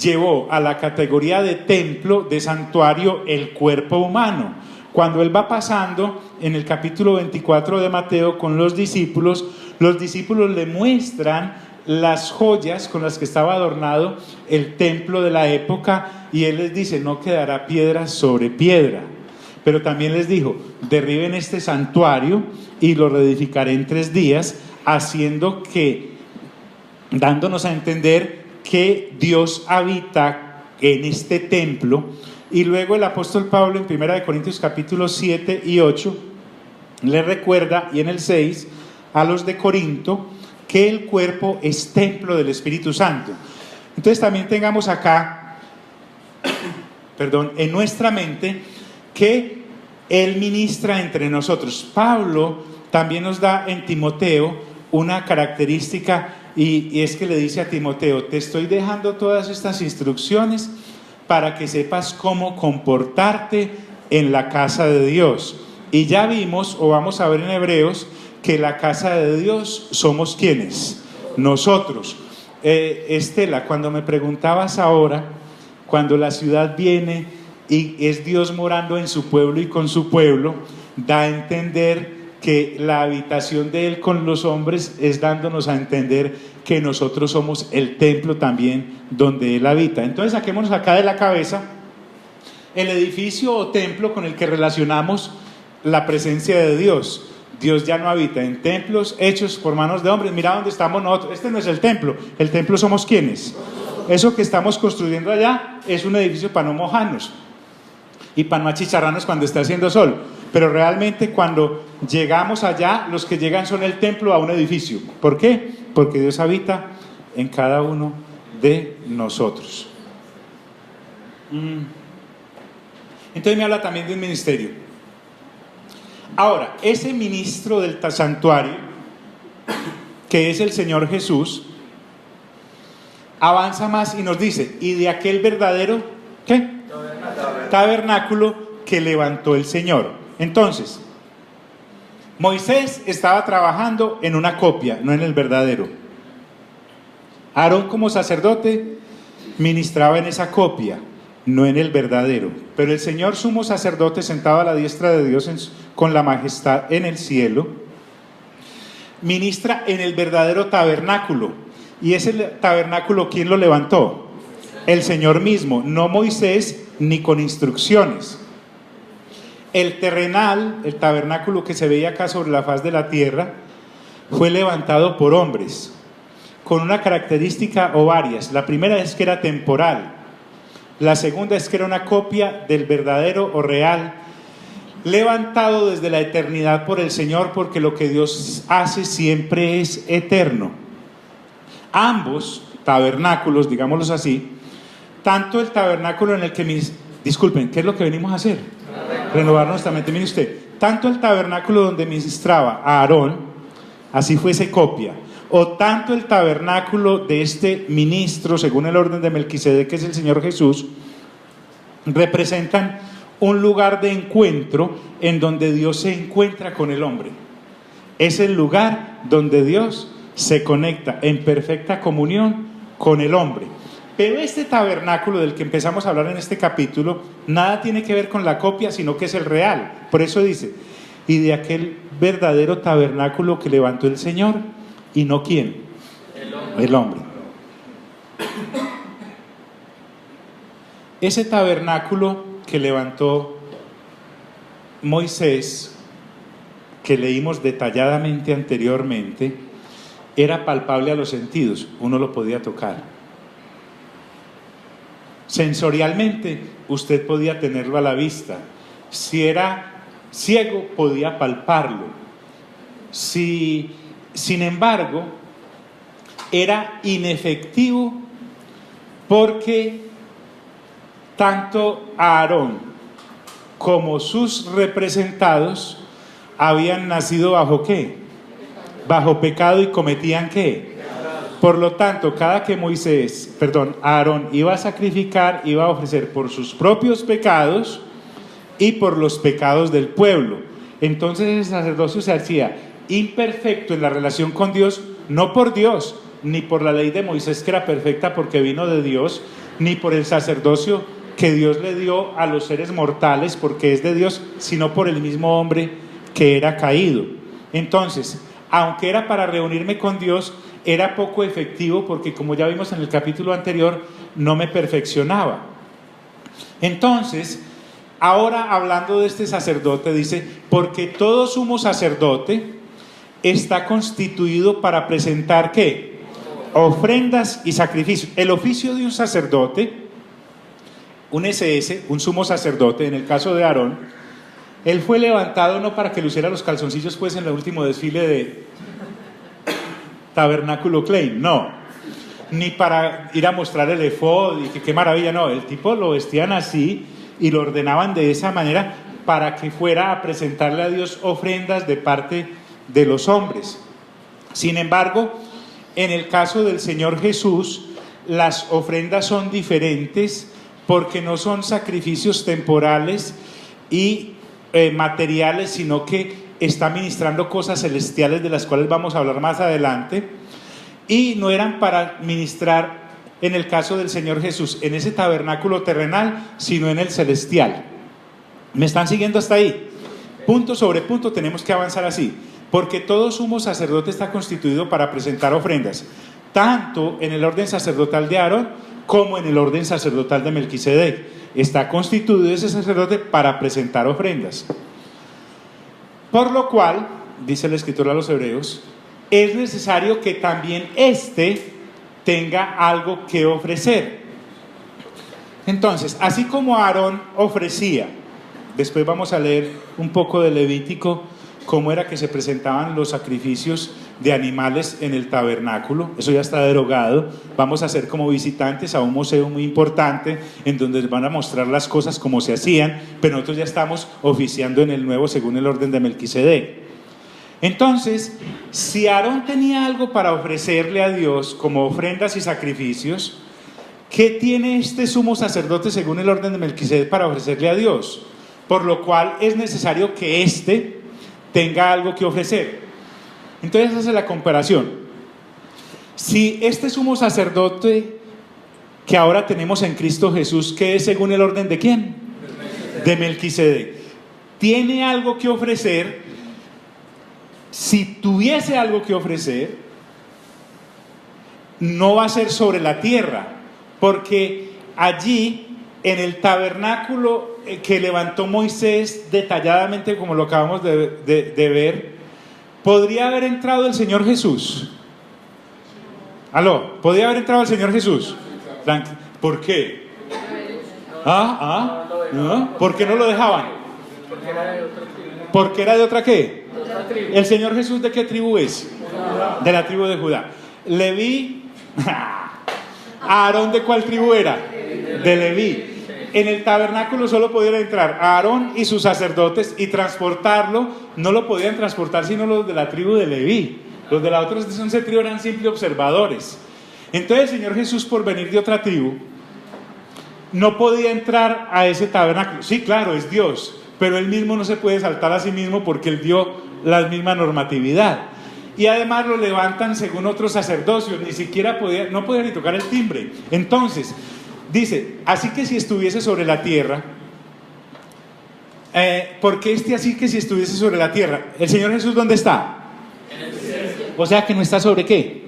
llevó a la categoría de templo, de santuario, el cuerpo humano. Cuando Él va pasando en el capítulo 24 de Mateo con los discípulos le muestran las joyas con las que estaba adornado el templo de la época y Él les dice, no quedará piedra sobre piedra. Pero también les dijo, derriben este santuario y lo reedificaré en 3 días, haciendo que, dándonos a entender que Dios habita en este templo. Y luego el apóstol Pablo en 1 Corintios capítulo 7 y 8 le recuerda, y en el 6, a los de Corinto, que el cuerpo es templo del Espíritu Santo. Entonces también tengamos acá, en nuestra mente, que Él ministra entre nosotros. Pablo también nos da en Timoteo una característica y es que le dice a Timoteo, te estoy dejando todas estas instrucciones para que sepas cómo comportarte en la casa de Dios. Y ya vimos, o vamos a ver en Hebreos, que la casa de Dios somos ¿quiénes? Nosotros. Estela, cuando me preguntabas ahora, cuando la ciudad viene y es Dios morando en su pueblo y con su pueblo, da a entender que la habitación de Él con los hombres es dándonos a entender que nosotros somos el templo también donde Él habita. Entonces saquémonos acá de la cabeza el edificio o templo con el que relacionamos la presencia de Dios. Dios ya no habita en templos hechos por manos de hombres. Mira dónde estamos nosotros. Este no es el templo somos ¿quiénes? Eso que estamos construyendo allá es un edificio para no mojarnos y para no achicharrarnos cuando está haciendo sol. Pero realmente cuando llegamos allá, los que llegan son el templo a un edificio. ¿Por qué? Porque Dios habita en cada uno de nosotros. Entonces me habla también de un ministerio. Ahora, ese ministro del santuario, que es el Señor Jesús, avanza más y nos dice, y de aquel verdadero, ¿qué? Tabernáculo que levantó el Señor. Entonces, Moisés estaba trabajando en una copia, no en el verdadero. Aarón como sacerdote ministraba en esa copia, no en el verdadero. Pero el Señor sumo sacerdote sentado a la diestra de Dios con la majestad en el cielo, ministra en el verdadero tabernáculo. Y ese tabernáculo, ¿quién lo levantó? El Señor mismo, no Moisés ni con instrucciones. El terrenal, el tabernáculo que se veía acá sobre la faz de la tierra, fue levantado por hombres, con una característica o varias. La primera es que era temporal. La segunda es que era una copia del verdadero o real, levantado desde la eternidad por el Señor, porque lo que Dios hace siempre es eterno. Ambos tabernáculos, digámoslos así, tanto el tabernáculo en el que... Disculpen, ¿qué es lo que venimos a hacer? Renovar nuestra mente. Mire usted, tanto el tabernáculo donde ministraba a Aarón, así fuese copia, o tanto el tabernáculo de este ministro, según el orden de Melquisedec, que es el Señor Jesús, representan un lugar de encuentro en donde Dios se encuentra con el hombre. Es el lugar donde Dios se conecta en perfecta comunión con el hombre. Pero este tabernáculo del que empezamos a hablar en este capítulo, nada tiene que ver con la copia, sino que es el real. Por eso dice, y de aquel verdadero tabernáculo que levantó el Señor, y no ¿quién? El hombre. Ese tabernáculo que levantó Moisés, que leímos detalladamente anteriormente, era palpable a los sentidos, uno lo podía tocar. Sensorialmente usted podía tenerlo a la vista. Si era ciego podía palparlo. Sin embargo, era inefectivo porque tanto Aarón como sus representados habían nacido bajo ¿qué? Bajo pecado y cometían ¿qué? Por lo tanto, cada que Aarón iba a sacrificar, iba a ofrecer por sus propios pecados y por los pecados del pueblo. Entonces el sacerdocio se hacía imperfecto en la relación con Dios, no por Dios, ni por la ley de Moisés que era perfecta porque vino de Dios, ni por el sacerdocio que Dios le dio a los seres mortales porque es de Dios, sino por el mismo hombre que era caído. Entonces, aunque era para reunirme con Dios, era poco efectivo porque, como ya vimos en el capítulo anterior, no me perfeccionaba. Entonces, ahora hablando de este sacerdote, dice, porque todo sumo sacerdote está constituido para presentar ¿qué? Ofrendas y sacrificios. El oficio de un sacerdote, un SS, un sumo sacerdote, en el caso de Aarón, él fue levantado no para que luciera los calzoncillos pues en el último desfile de Tabernáculo Klein, no, ni para ir a mostrar el efod y que qué maravilla, no, el tipo lo vestían así y lo ordenaban de esa manera para que fuera a presentarle a Dios ofrendas de parte de los hombres. Sin embargo, en el caso del Señor Jesús, las ofrendas son diferentes porque no son sacrificios temporales y materiales, sino que está ministrando cosas celestiales de las cuales vamos a hablar más adelante, y no eran para ministrar en el caso del Señor Jesús en ese tabernáculo terrenal, sino en el celestial. ¿Me están siguiendo hasta ahí? Punto sobre punto tenemos que avanzar así, porque todo sumo sacerdote está constituido para presentar ofrendas, tanto en el orden sacerdotal de Aarón como en el orden sacerdotal de Melquisedec. Está constituido ese sacerdote para presentar ofrendas. Por lo cual, dice el escritor a los Hebreos, es necesario que también éste tenga algo que ofrecer. Entonces, así como Aarón ofrecía, después vamos a leer un poco de Levítico, cómo era que se presentaban los sacrificios de animales en el tabernáculo. Eso ya está derogado. Vamos a ser como visitantes a un museo muy importante en donde les van a mostrar las cosas como se hacían, pero nosotros ya estamos oficiando en el nuevo según el orden de Melquisedec. Entonces, si Aarón tenía algo para ofrecerle a Dios como ofrendas y sacrificios, ¿qué tiene este sumo sacerdote según el orden de Melquisedec para ofrecerle a Dios? Por lo cual es necesario que éste tenga algo que ofrecer. Entonces hace la comparación. Si este sumo sacerdote que ahora tenemos en Cristo Jesús, que es según el orden de ¿quién? De Melquisedec, tiene algo que ofrecer. Si tuviese algo que ofrecer, no va a ser sobre la tierra, porque allí en el tabernáculo que levantó Moisés detalladamente, como lo acabamos de ver, ¿podría haber entrado el Señor Jesús? ¿Aló? ¿Podría haber entrado el Señor Jesús? ¿Por qué? ¿No? ¿Por qué no lo dejaban? Porque era de otra tribu. ¿Porque era de otra qué? De otra tribu. ¿El Señor Jesús de qué tribu es? De la tribu de Judá. Leví. ¿Aarón de cuál tribu era? De Leví. En el tabernáculo solo podían entrar Aarón y sus sacerdotes, y transportarlo no lo podían transportar sino los de la tribu de Leví. Los de la otra tribu eran simples observadores. Entonces el Señor Jesús, por venir de otra tribu, no podía entrar a ese tabernáculo. Sí, claro, es Dios, pero Él mismo no se puede saltar a sí mismo porque Él dio la misma normatividad. Y además lo levantan según otros sacerdocios, ni siquiera no podía ni tocar el timbre. Entonces, dice, así que si estuviese sobre la tierra, ¿por qué así que si estuviese sobre la tierra? ¿El Señor Jesús dónde está? O sea que no está sobre ¿qué?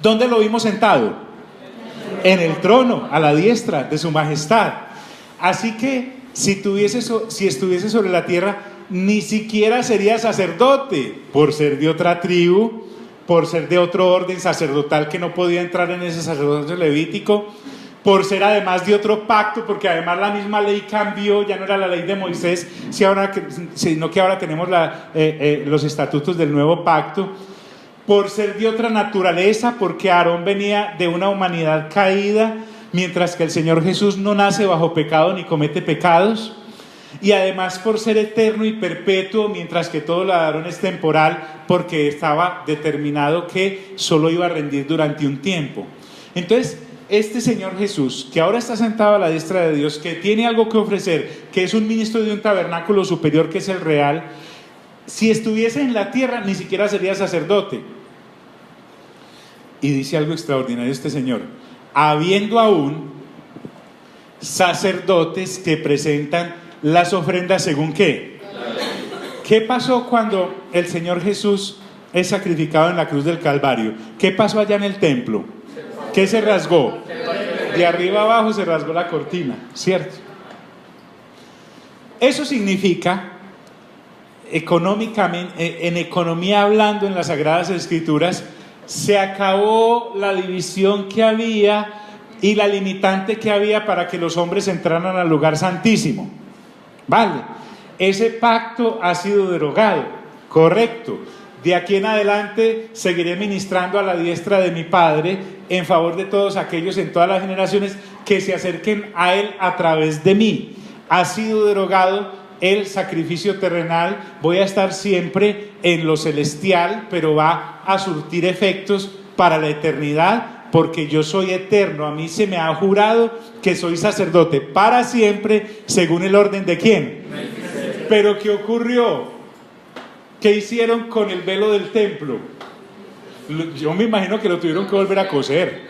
¿Dónde lo vimos sentado? En el trono, a la diestra de su majestad. Así que si estuviese sobre la tierra, ni siquiera sería sacerdote, por ser de otra tribu, por ser de otro orden sacerdotal que no podía entrar en ese sacerdocio levítico, por ser además de otro pacto, porque además la misma ley cambió, ya no era la ley de Moisés, sino que ahora tenemos los estatutos del nuevo pacto, por ser de otra naturaleza, porque Aarón venía de una humanidad caída, mientras que el Señor Jesús no nace bajo pecado ni comete pecados, y además por ser eterno y perpetuo, mientras que todo lo de Aarón es temporal, porque estaba determinado que solo iba a rendir durante un tiempo. Entonces, este Señor Jesús, que ahora está sentado a la diestra de Dios, que tiene algo que ofrecer, que es un ministro de un tabernáculo superior que es el real, si estuviese en la tierra ni siquiera sería sacerdote. Y dice algo extraordinario este Señor: habiendo aún sacerdotes que presentan las ofrendas según ¿qué? ¿Qué pasó cuando el Señor Jesús es sacrificado en la cruz del Calvario? ¿Qué pasó allá en el templo? ¿Qué se rasgó? De arriba abajo se rasgó la cortina, ¿cierto? Eso significa, económicamente, en economía hablando, en las Sagradas Escrituras, se acabó la división que había y la limitante que había para que los hombres entraran al lugar santísimo. Vale, ese pacto ha sido derogado, correcto. De aquí en adelante seguiré ministrando a la diestra de mi Padre en favor de todos aquellos en todas las generaciones que se acerquen a Él a través de mí. Ha sido derogado el sacrificio terrenal, voy a estar siempre en lo celestial, pero va a surtir efectos para la eternidad, porque yo soy eterno. A mí se me ha jurado que soy sacerdote para siempre, según el orden de ¿quién? Pero ¿qué ocurrió? ¿Qué hicieron con el velo del templo? Yo me imagino que lo tuvieron que volver a coser,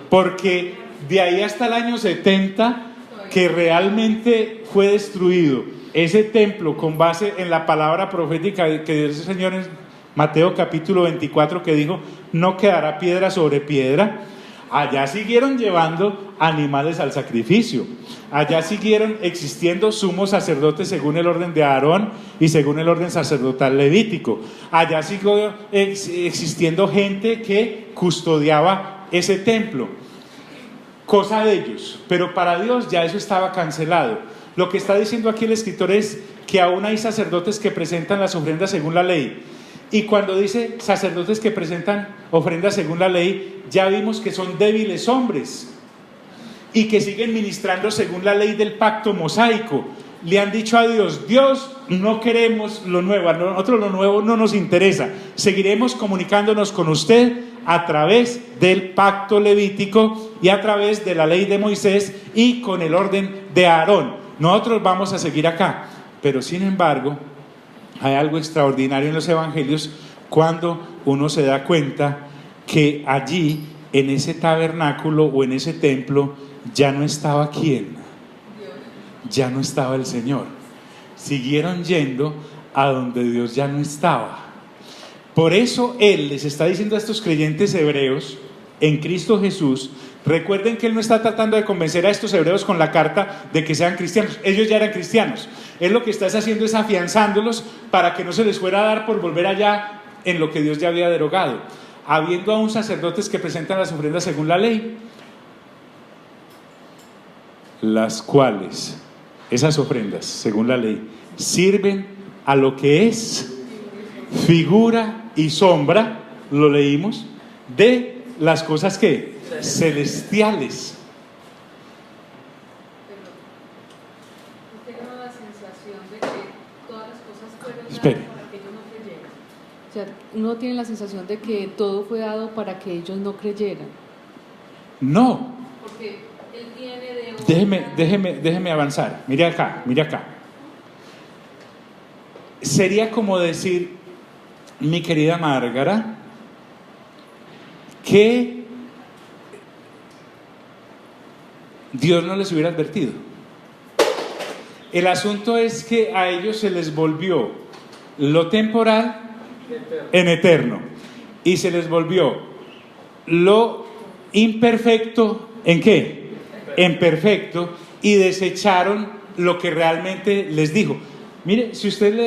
porque de ahí hasta el año 70 que realmente fue destruido ese templo, con base en la palabra profética que dio el Señor en Mateo capítulo 24, que dijo: no quedará piedra sobre piedra. Allá siguieron llevando animales al sacrificio, allá siguieron existiendo sumos sacerdotes según el orden de Aarón y según el orden sacerdotal levítico, allá siguió existiendo gente que custodiaba ese templo, cosa de ellos, pero para Dios ya eso estaba cancelado. Lo que está diciendo aquí el escritor es que aún hay sacerdotes que presentan las ofrendas según la ley. Y cuando dice sacerdotes que presentan ofrendas según la ley, ya vimos que son débiles hombres y que siguen ministrando según la ley del pacto mosaico. le han dicho a Dios: Dios, no queremos lo nuevo, a nosotros lo nuevo no nos interesa, seguiremos comunicándonos con usted a través del pacto levítico y a través de la ley de Moisés y con el orden de Aarón. Nosotros vamos a seguir acá. Pero sin embargo, hay algo extraordinario en los evangelios cuando uno se da cuenta que allí, en ese tabernáculo o en ese templo, ya no estaba ¿quién? Ya no estaba el Señor. Siguieron yendo a donde Dios ya no estaba. Por eso Él les está diciendo a estos creyentes hebreos en Cristo Jesús. Recuerden que Él no está tratando de convencer a estos hebreos con la carta de que sean cristianos. Ellos ya eran cristianos. Él lo que está haciendo es afianzándolos para que no se les fuera a dar por volver allá en lo que Dios ya había derogado. Habiendo aún sacerdotes que presentan las ofrendas según la ley, las cuales, esas ofrendas según la ley, sirven a lo que es figura y sombra, lo leímos, de las cosas que celestiales. Pero tengo la sensación de que todas las cosas fueron dadas Espere. para que ellos no creyeran. O sea, uno tiene la sensación de que todo fue dado para que ellos no creyeran. No, Porque él viene de déjeme avanzar. Mire acá, mire acá. Sería como decir, mi querida Márgara, que Dios no les hubiera advertido. El asunto es que a ellos se les volvió lo temporal en eterno, y se les volvió lo imperfecto ¿en qué? En perfecto, y desecharon lo que realmente les dijo. Mire, si usted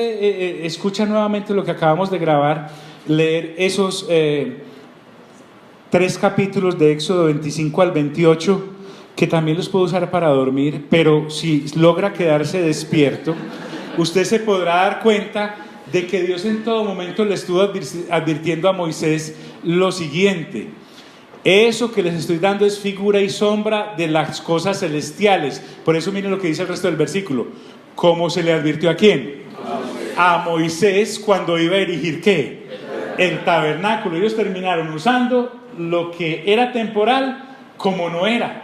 escucha nuevamente lo que acabamos de grabar, leer esos 3 capítulos de Éxodo 25 al 28, que también los puedo usar para dormir, pero si logra quedarse despierto, usted se podrá dar cuenta de que Dios en todo momento le estuvo advirtiendo a Moisés lo siguiente: eso que les estoy dando es figura y sombra de las cosas celestiales. Por eso miren lo que dice el resto del versículo. ¿Cómo se le advirtió a quién? A Moisés cuando iba a erigir ¿qué? El tabernáculo. Ellos terminaron usando lo que era temporal como no era.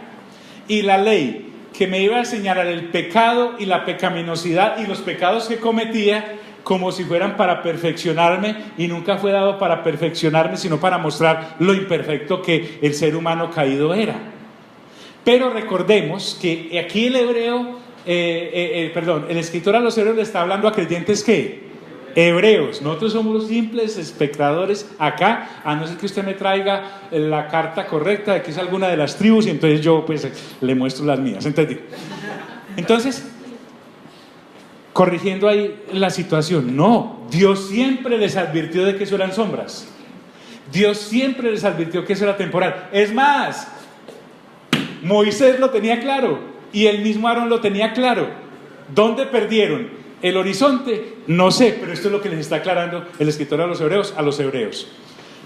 Y la ley que me iba a señalar el pecado y la pecaminosidad y los pecados que cometía como si fueran para perfeccionarme, y nunca fue dado para perfeccionarme, sino para mostrar lo imperfecto que el ser humano caído era. Pero recordemos que aquí el hebreo, el escritor a los hebreos le está hablando a creyentes ¿qué? Hebreos. Nosotros somos los simples espectadores acá, a no ser que usted me traiga la carta correcta de que es alguna de las tribus, y entonces yo pues le muestro las mías. Entonces, corrigiendo ahí la situación, no, Dios siempre les advirtió de que eso eran sombras. Dios siempre les advirtió que eso era temporal. Es más, Moisés lo tenía claro y el mismo Aarón lo tenía claro. ¿Dónde perdieron el horizonte? No sé, pero esto es lo que les está aclarando el escritor a los hebreos.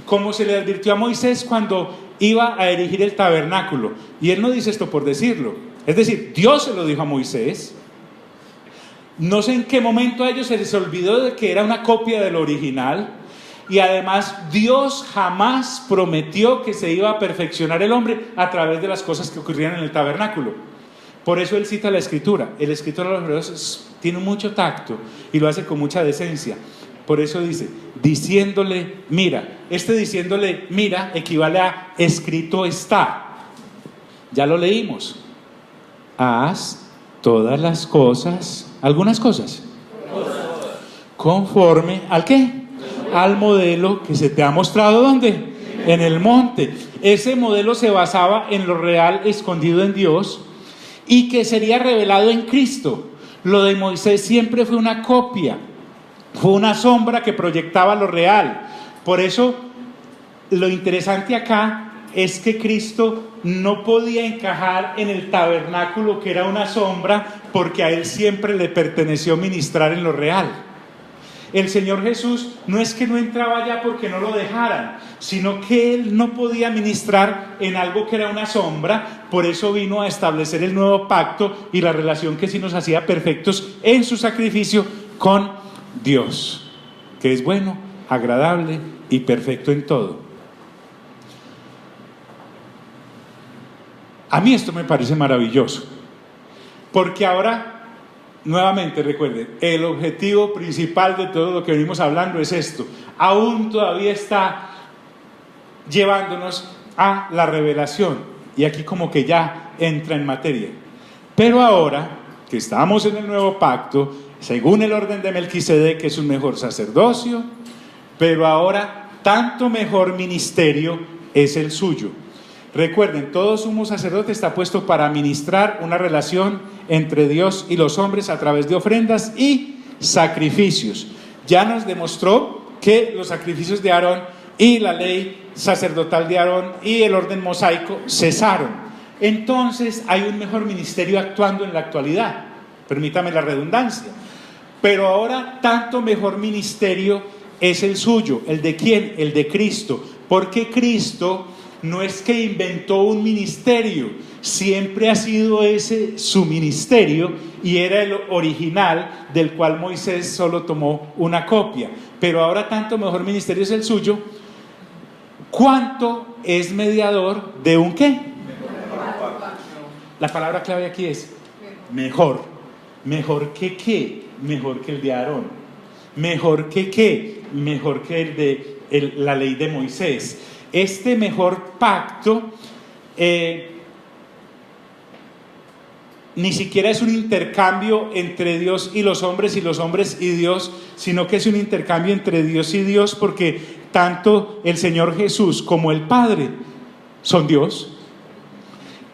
Como se le advirtió a Moisés cuando iba a erigir el tabernáculo. Y él no dice esto por decirlo. Es decir, Dios se lo dijo a Moisés. No sé en qué momento a ellos se les olvidó de que era una copia del original. Y además Dios jamás prometió que se iba a perfeccionar el hombre a través de las cosas que ocurrían en el tabernáculo. Por eso él cita la escritura. El escritor de los hebreos tiene mucho tacto y lo hace con mucha decencia. Por eso dice, diciéndole mira. Este diciéndole mira equivale a escrito está. Ya lo leímos. Haz todas las cosas, algunas cosas, conforme ¿al qué? Al modelo que se te ha mostrado. ¿Dónde? En el monte. Ese modelo se basaba en lo real escondido en Dios y que sería revelado en Cristo. Lo de Moisés siempre fue una copia, fue una sombra que proyectaba lo real. Por eso lo interesante acá es que Cristo no podía encajar en el tabernáculo, que era una sombra, porque a él siempre le perteneció ministrar en lo real. El Señor Jesús no es que no entraba allá porque no lo dejaran, sino que Él no podía ministrar en algo que era una sombra. Por eso vino a establecer el nuevo pacto y la relación que sí nos hacía perfectos en su sacrificio con Dios, que es bueno, agradable y perfecto en todo. A mí esto me parece maravilloso, porque ahora, nuevamente recuerden, el objetivo principal de todo lo que venimos hablando es esto. Aún todavía está llevándonos a la revelación, y aquí como que ya entra en materia. Pero ahora que estamos en el nuevo pacto, según el orden de Melquisedec, que es un mejor sacerdocio, pero ahora tanto mejor ministerio es el suyo. Recuerden, todo sumo sacerdote está puesto para ministrar una relación entre Dios y los hombres a través de ofrendas y sacrificios. Ya nos demostró que los sacrificios de Aarón y la ley sacerdotal de Aarón y el orden mosaico cesaron. Entonces hay un mejor ministerio actuando en la actualidad, permítame la redundancia, pero ahora tanto mejor ministerio es el suyo. ¿El de quién? El de Cristo, porque Cristo no es que inventó un ministerio, siempre ha sido ese su ministerio y era el original del cual Moisés solo tomó una copia. Pero ahora tanto mejor ministerio es el suyo, ¿cuánto es mediador de un qué? La palabra clave aquí es mejor. ¿Mejor que qué? Mejor que el de Aarón. ¿Mejor que qué? Mejor que el de la ley de Moisés. Este mejor pacto ni siquiera es un intercambio entre Dios y los hombres y Dios, sino que es un intercambio entre Dios y Dios, porque tanto el Señor Jesús como el Padre son Dios.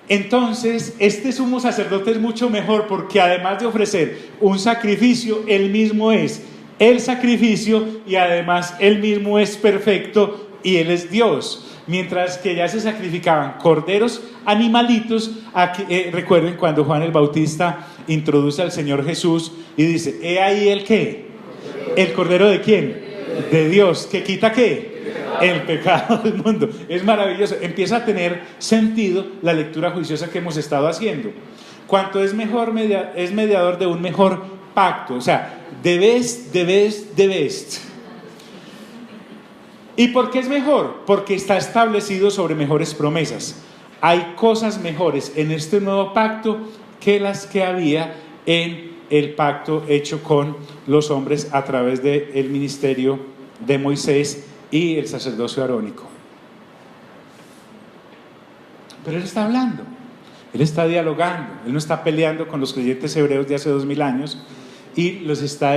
Entonces, este sumo sacerdote es mucho mejor, porque además de ofrecer un sacrificio, él mismo es el sacrificio y además él mismo es perfecto y él es Dios. Mientras que ya se sacrificaban corderos, animalitos, recuerden cuando Juan el Bautista introduce al Señor Jesús y dice: he ahí el ¿qué? ¿El cordero de quién? De Dios, que quita ¿qué? El pecado del mundo. Es maravilloso, empieza a tener sentido la lectura juiciosa que hemos estado haciendo. Cuanto es mejor, es mediador de un mejor pacto, o sea, the best. ¿Y por qué es mejor? Porque está establecido sobre mejores promesas. Hay cosas mejores en este nuevo pacto que las que había en el pacto hecho con los hombres a través del ministerio de Moisés y el sacerdocio arónico. Pero él está hablando, él está dialogando, él no está peleando con los creyentes hebreos de hace 2000 años y los está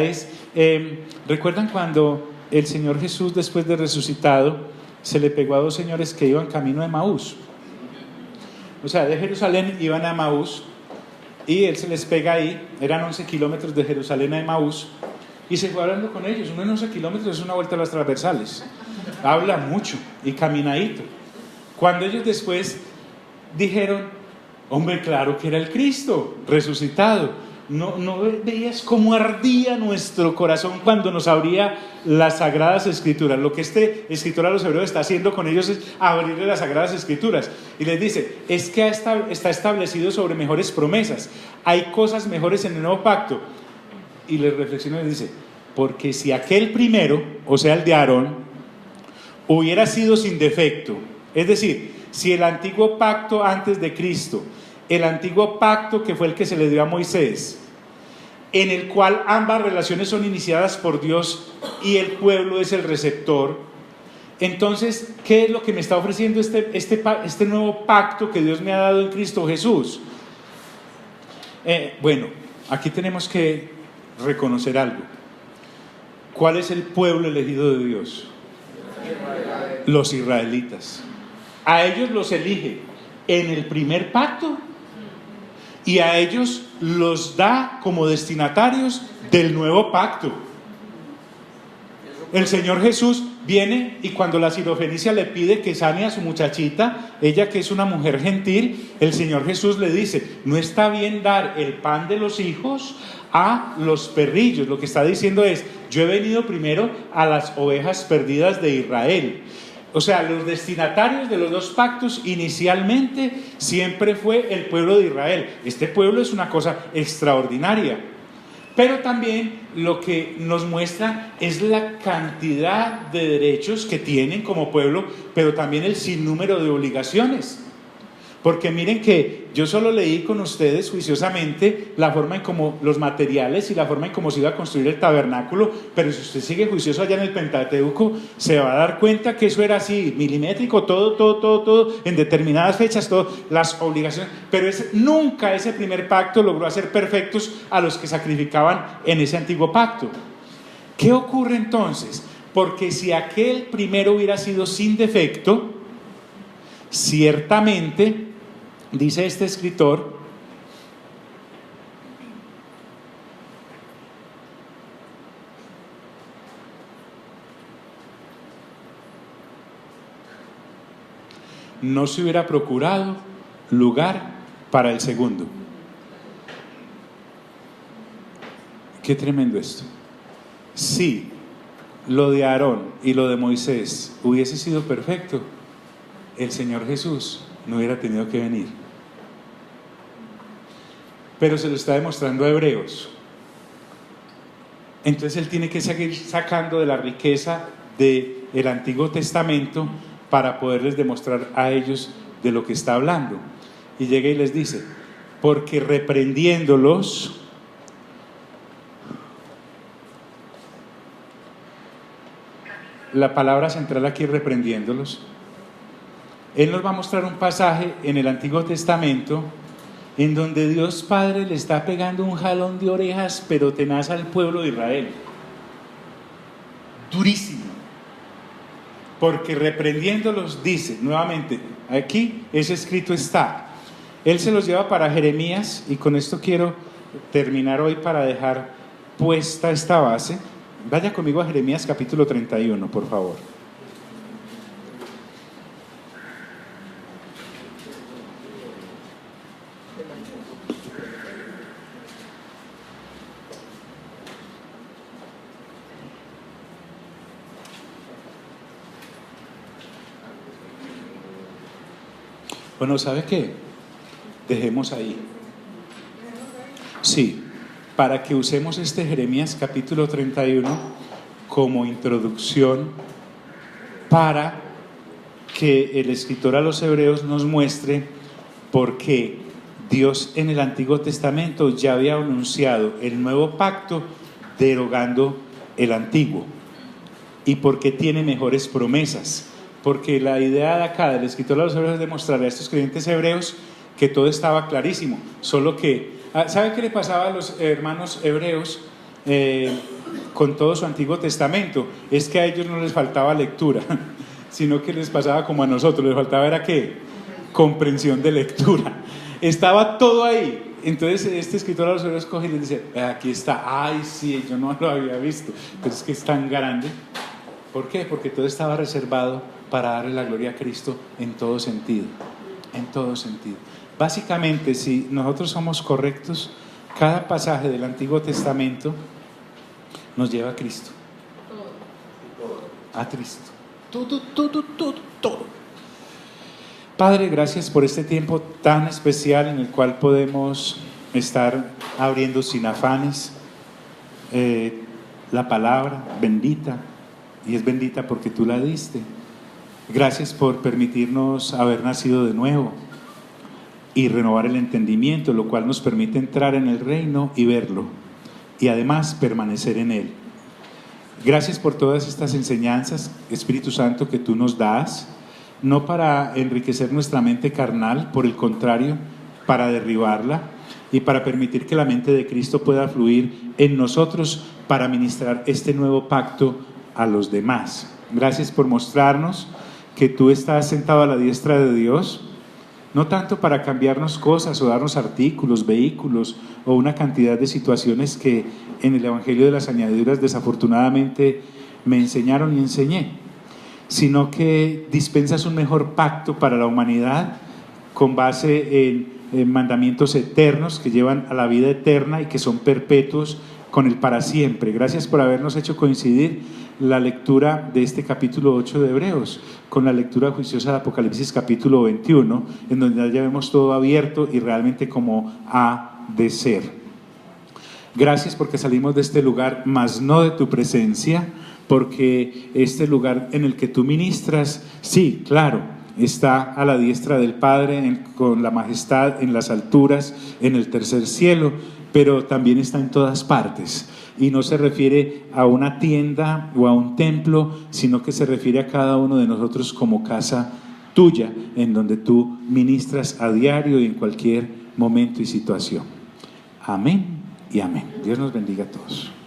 ¿recuerdan cuando el Señor Jesús, después de resucitado, se le pegó a dos señores que iban camino a Emaús? O sea, de Jerusalén iban a Emaús y él se les pega ahí. Eran 11 kilómetros de Jerusalén a Emaús y se fue hablando con ellos. Uno en 11 kilómetros es una vuelta a las transversales, habla mucho y caminadito. Cuando ellos después dijeron: hombre, claro que era el Cristo resucitado. No veías cómo ardía nuestro corazón cuando nos abría las Sagradas Escrituras. Lo que este escritor a los hebreos está haciendo con ellos es abrirle las Sagradas Escrituras. Y les dice: es que está establecido sobre mejores promesas. Hay cosas mejores en el nuevo pacto. Y les reflexiona y les dice: porque si aquel primero, o sea el de Aarón, hubiera sido sin defecto, es decir, si el antiguo pacto antes de Cristo, el antiguo pacto que fue el que se le dio a Moisés, en el cual ambas relaciones son iniciadas por Dios y el pueblo es el receptor, entonces, ¿qué es lo que me está ofreciendo este nuevo pacto que Dios me ha dado en Cristo Jesús? Bueno, aquí tenemos que reconocer algo. ¿Cuál es el pueblo elegido de Dios? Los israelitas. A ellos los elige en el primer pacto y a ellos los da como destinatarios del nuevo pacto. Eso el Señor Jesús viene y cuando la sirofenicia le pide que sane a su muchachita, ella que es una mujer gentil, el Señor Jesús le dice, no está bien dar el pan de los hijos a los perrillos. Lo que está diciendo es, yo he venido primero a las ovejas perdidas de Israel. O sea, los destinatarios de los dos pactos inicialmente siempre fue el pueblo de Israel. Este pueblo es una cosa extraordinaria. Pero también lo que nos muestra es la cantidad de derechos que tienen como pueblo, pero también el sinnúmero de obligaciones. Porque miren que yo solo leí con ustedes juiciosamente la forma en cómo los materiales y la forma en cómo se iba a construir el tabernáculo, pero si usted sigue juicioso allá en el Pentateuco, se va a dar cuenta que eso era así, milimétrico, todo, en determinadas fechas, todas las obligaciones, pero nunca ese primer pacto logró hacer perfectos a los que sacrificaban en ese antiguo pacto. ¿Qué ocurre entonces? Porque si aquel primero hubiera sido sin defecto, ciertamente, dice este escritor, no se hubiera procurado lugar para el segundo. Qué tremendo esto. Si lo de Aarón y lo de Moisés hubiese sido perfecto, el Señor Jesús no hubiera tenido que venir. Pero se lo está demostrando a Hebreos. Entonces Él tiene que seguir sacando de la riqueza del Antiguo Testamento para poderles demostrar a ellos de lo que está hablando. Y llega y les dice, porque reprendiéndolos, la palabra central aquí es reprendiéndolos. Él nos va a mostrar un pasaje en el Antiguo Testamento en donde Dios Padre le está pegando un jalón de orejas pero tenaz al pueblo de Israel. Durísimo. Porque reprendiéndolos dice, nuevamente, aquí ese escrito está. Él se los lleva para Jeremías y con esto quiero terminar hoy para dejar puesta esta base. Vaya conmigo a Jeremías capítulo 31, por favor. Bueno, ¿sabe qué? Dejemos ahí. Sí, para que usemos este Jeremías capítulo 31 como introducción para que el escritor a los hebreos nos muestre por qué Dios en el Antiguo Testamento ya había anunciado el nuevo pacto derogando el antiguo y por qué tiene mejores promesas. Porque la idea de acá del escritor a los hebreos es demostrarle a estos creyentes hebreos que todo estaba clarísimo, solo que, ¿sabe qué le pasaba a los hermanos hebreos con todo su Antiguo Testamento? Es que a ellos no les faltaba lectura, sino que les pasaba como a nosotros, les faltaba era ¿qué? Comprensión de lectura. Estaba todo ahí. Entonces este escritor a los hebreos coge y les dice, aquí está, ay sí, yo no lo había visto, pero es que es tan grande. ¿Por qué? Porque todo estaba reservado para darle la gloria a Cristo en todo sentido, en todo sentido. Básicamente, si nosotros somos correctos, cada pasaje del Antiguo Testamento nos lleva a Cristo, a Cristo, todo. Padre, gracias por este tiempo tan especial en el cual podemos estar abriendo sin afanes la palabra bendita, y es bendita porque tú la diste. Gracias por permitirnos haber nacido de nuevo y renovar el entendimiento, lo cual nos permite entrar en el reino y verlo, y además permanecer en él. Gracias por todas estas enseñanzas, Espíritu Santo, que tú nos das, no para enriquecer nuestra mente carnal, por el contrario, para derribarla y para permitir que la mente de Cristo pueda fluir en nosotros para ministrar este nuevo pacto a los demás. Gracias por mostrarnos que tú estás sentado a la diestra de Dios, no tanto para cambiarnos cosas o darnos artículos, vehículos o una cantidad de situaciones que en el Evangelio de las Añadiduras desafortunadamente me enseñaron y enseñé, sino que dispensas un mejor pacto para la humanidad con base en mandamientos eternos que llevan a la vida eterna y que son perpetuos con el para siempre. Gracias por habernos hecho coincidir la lectura de este capítulo 8 de Hebreos con la lectura juiciosa de Apocalipsis capítulo 21, en donde ya vemos todo abierto y realmente como ha de ser. Gracias porque salimos de este lugar, mas no de tu presencia, porque este lugar en el que tú ministras, sí, claro, está a la diestra del Padre, con la majestad en las alturas, en el tercer cielo, pero también está en todas partes. Y no se refiere a una tienda o a un templo, sino que se refiere a cada uno de nosotros como casa tuya, en donde tú ministras a diario y en cualquier momento y situación. Amén y amén. Dios nos bendiga a todos.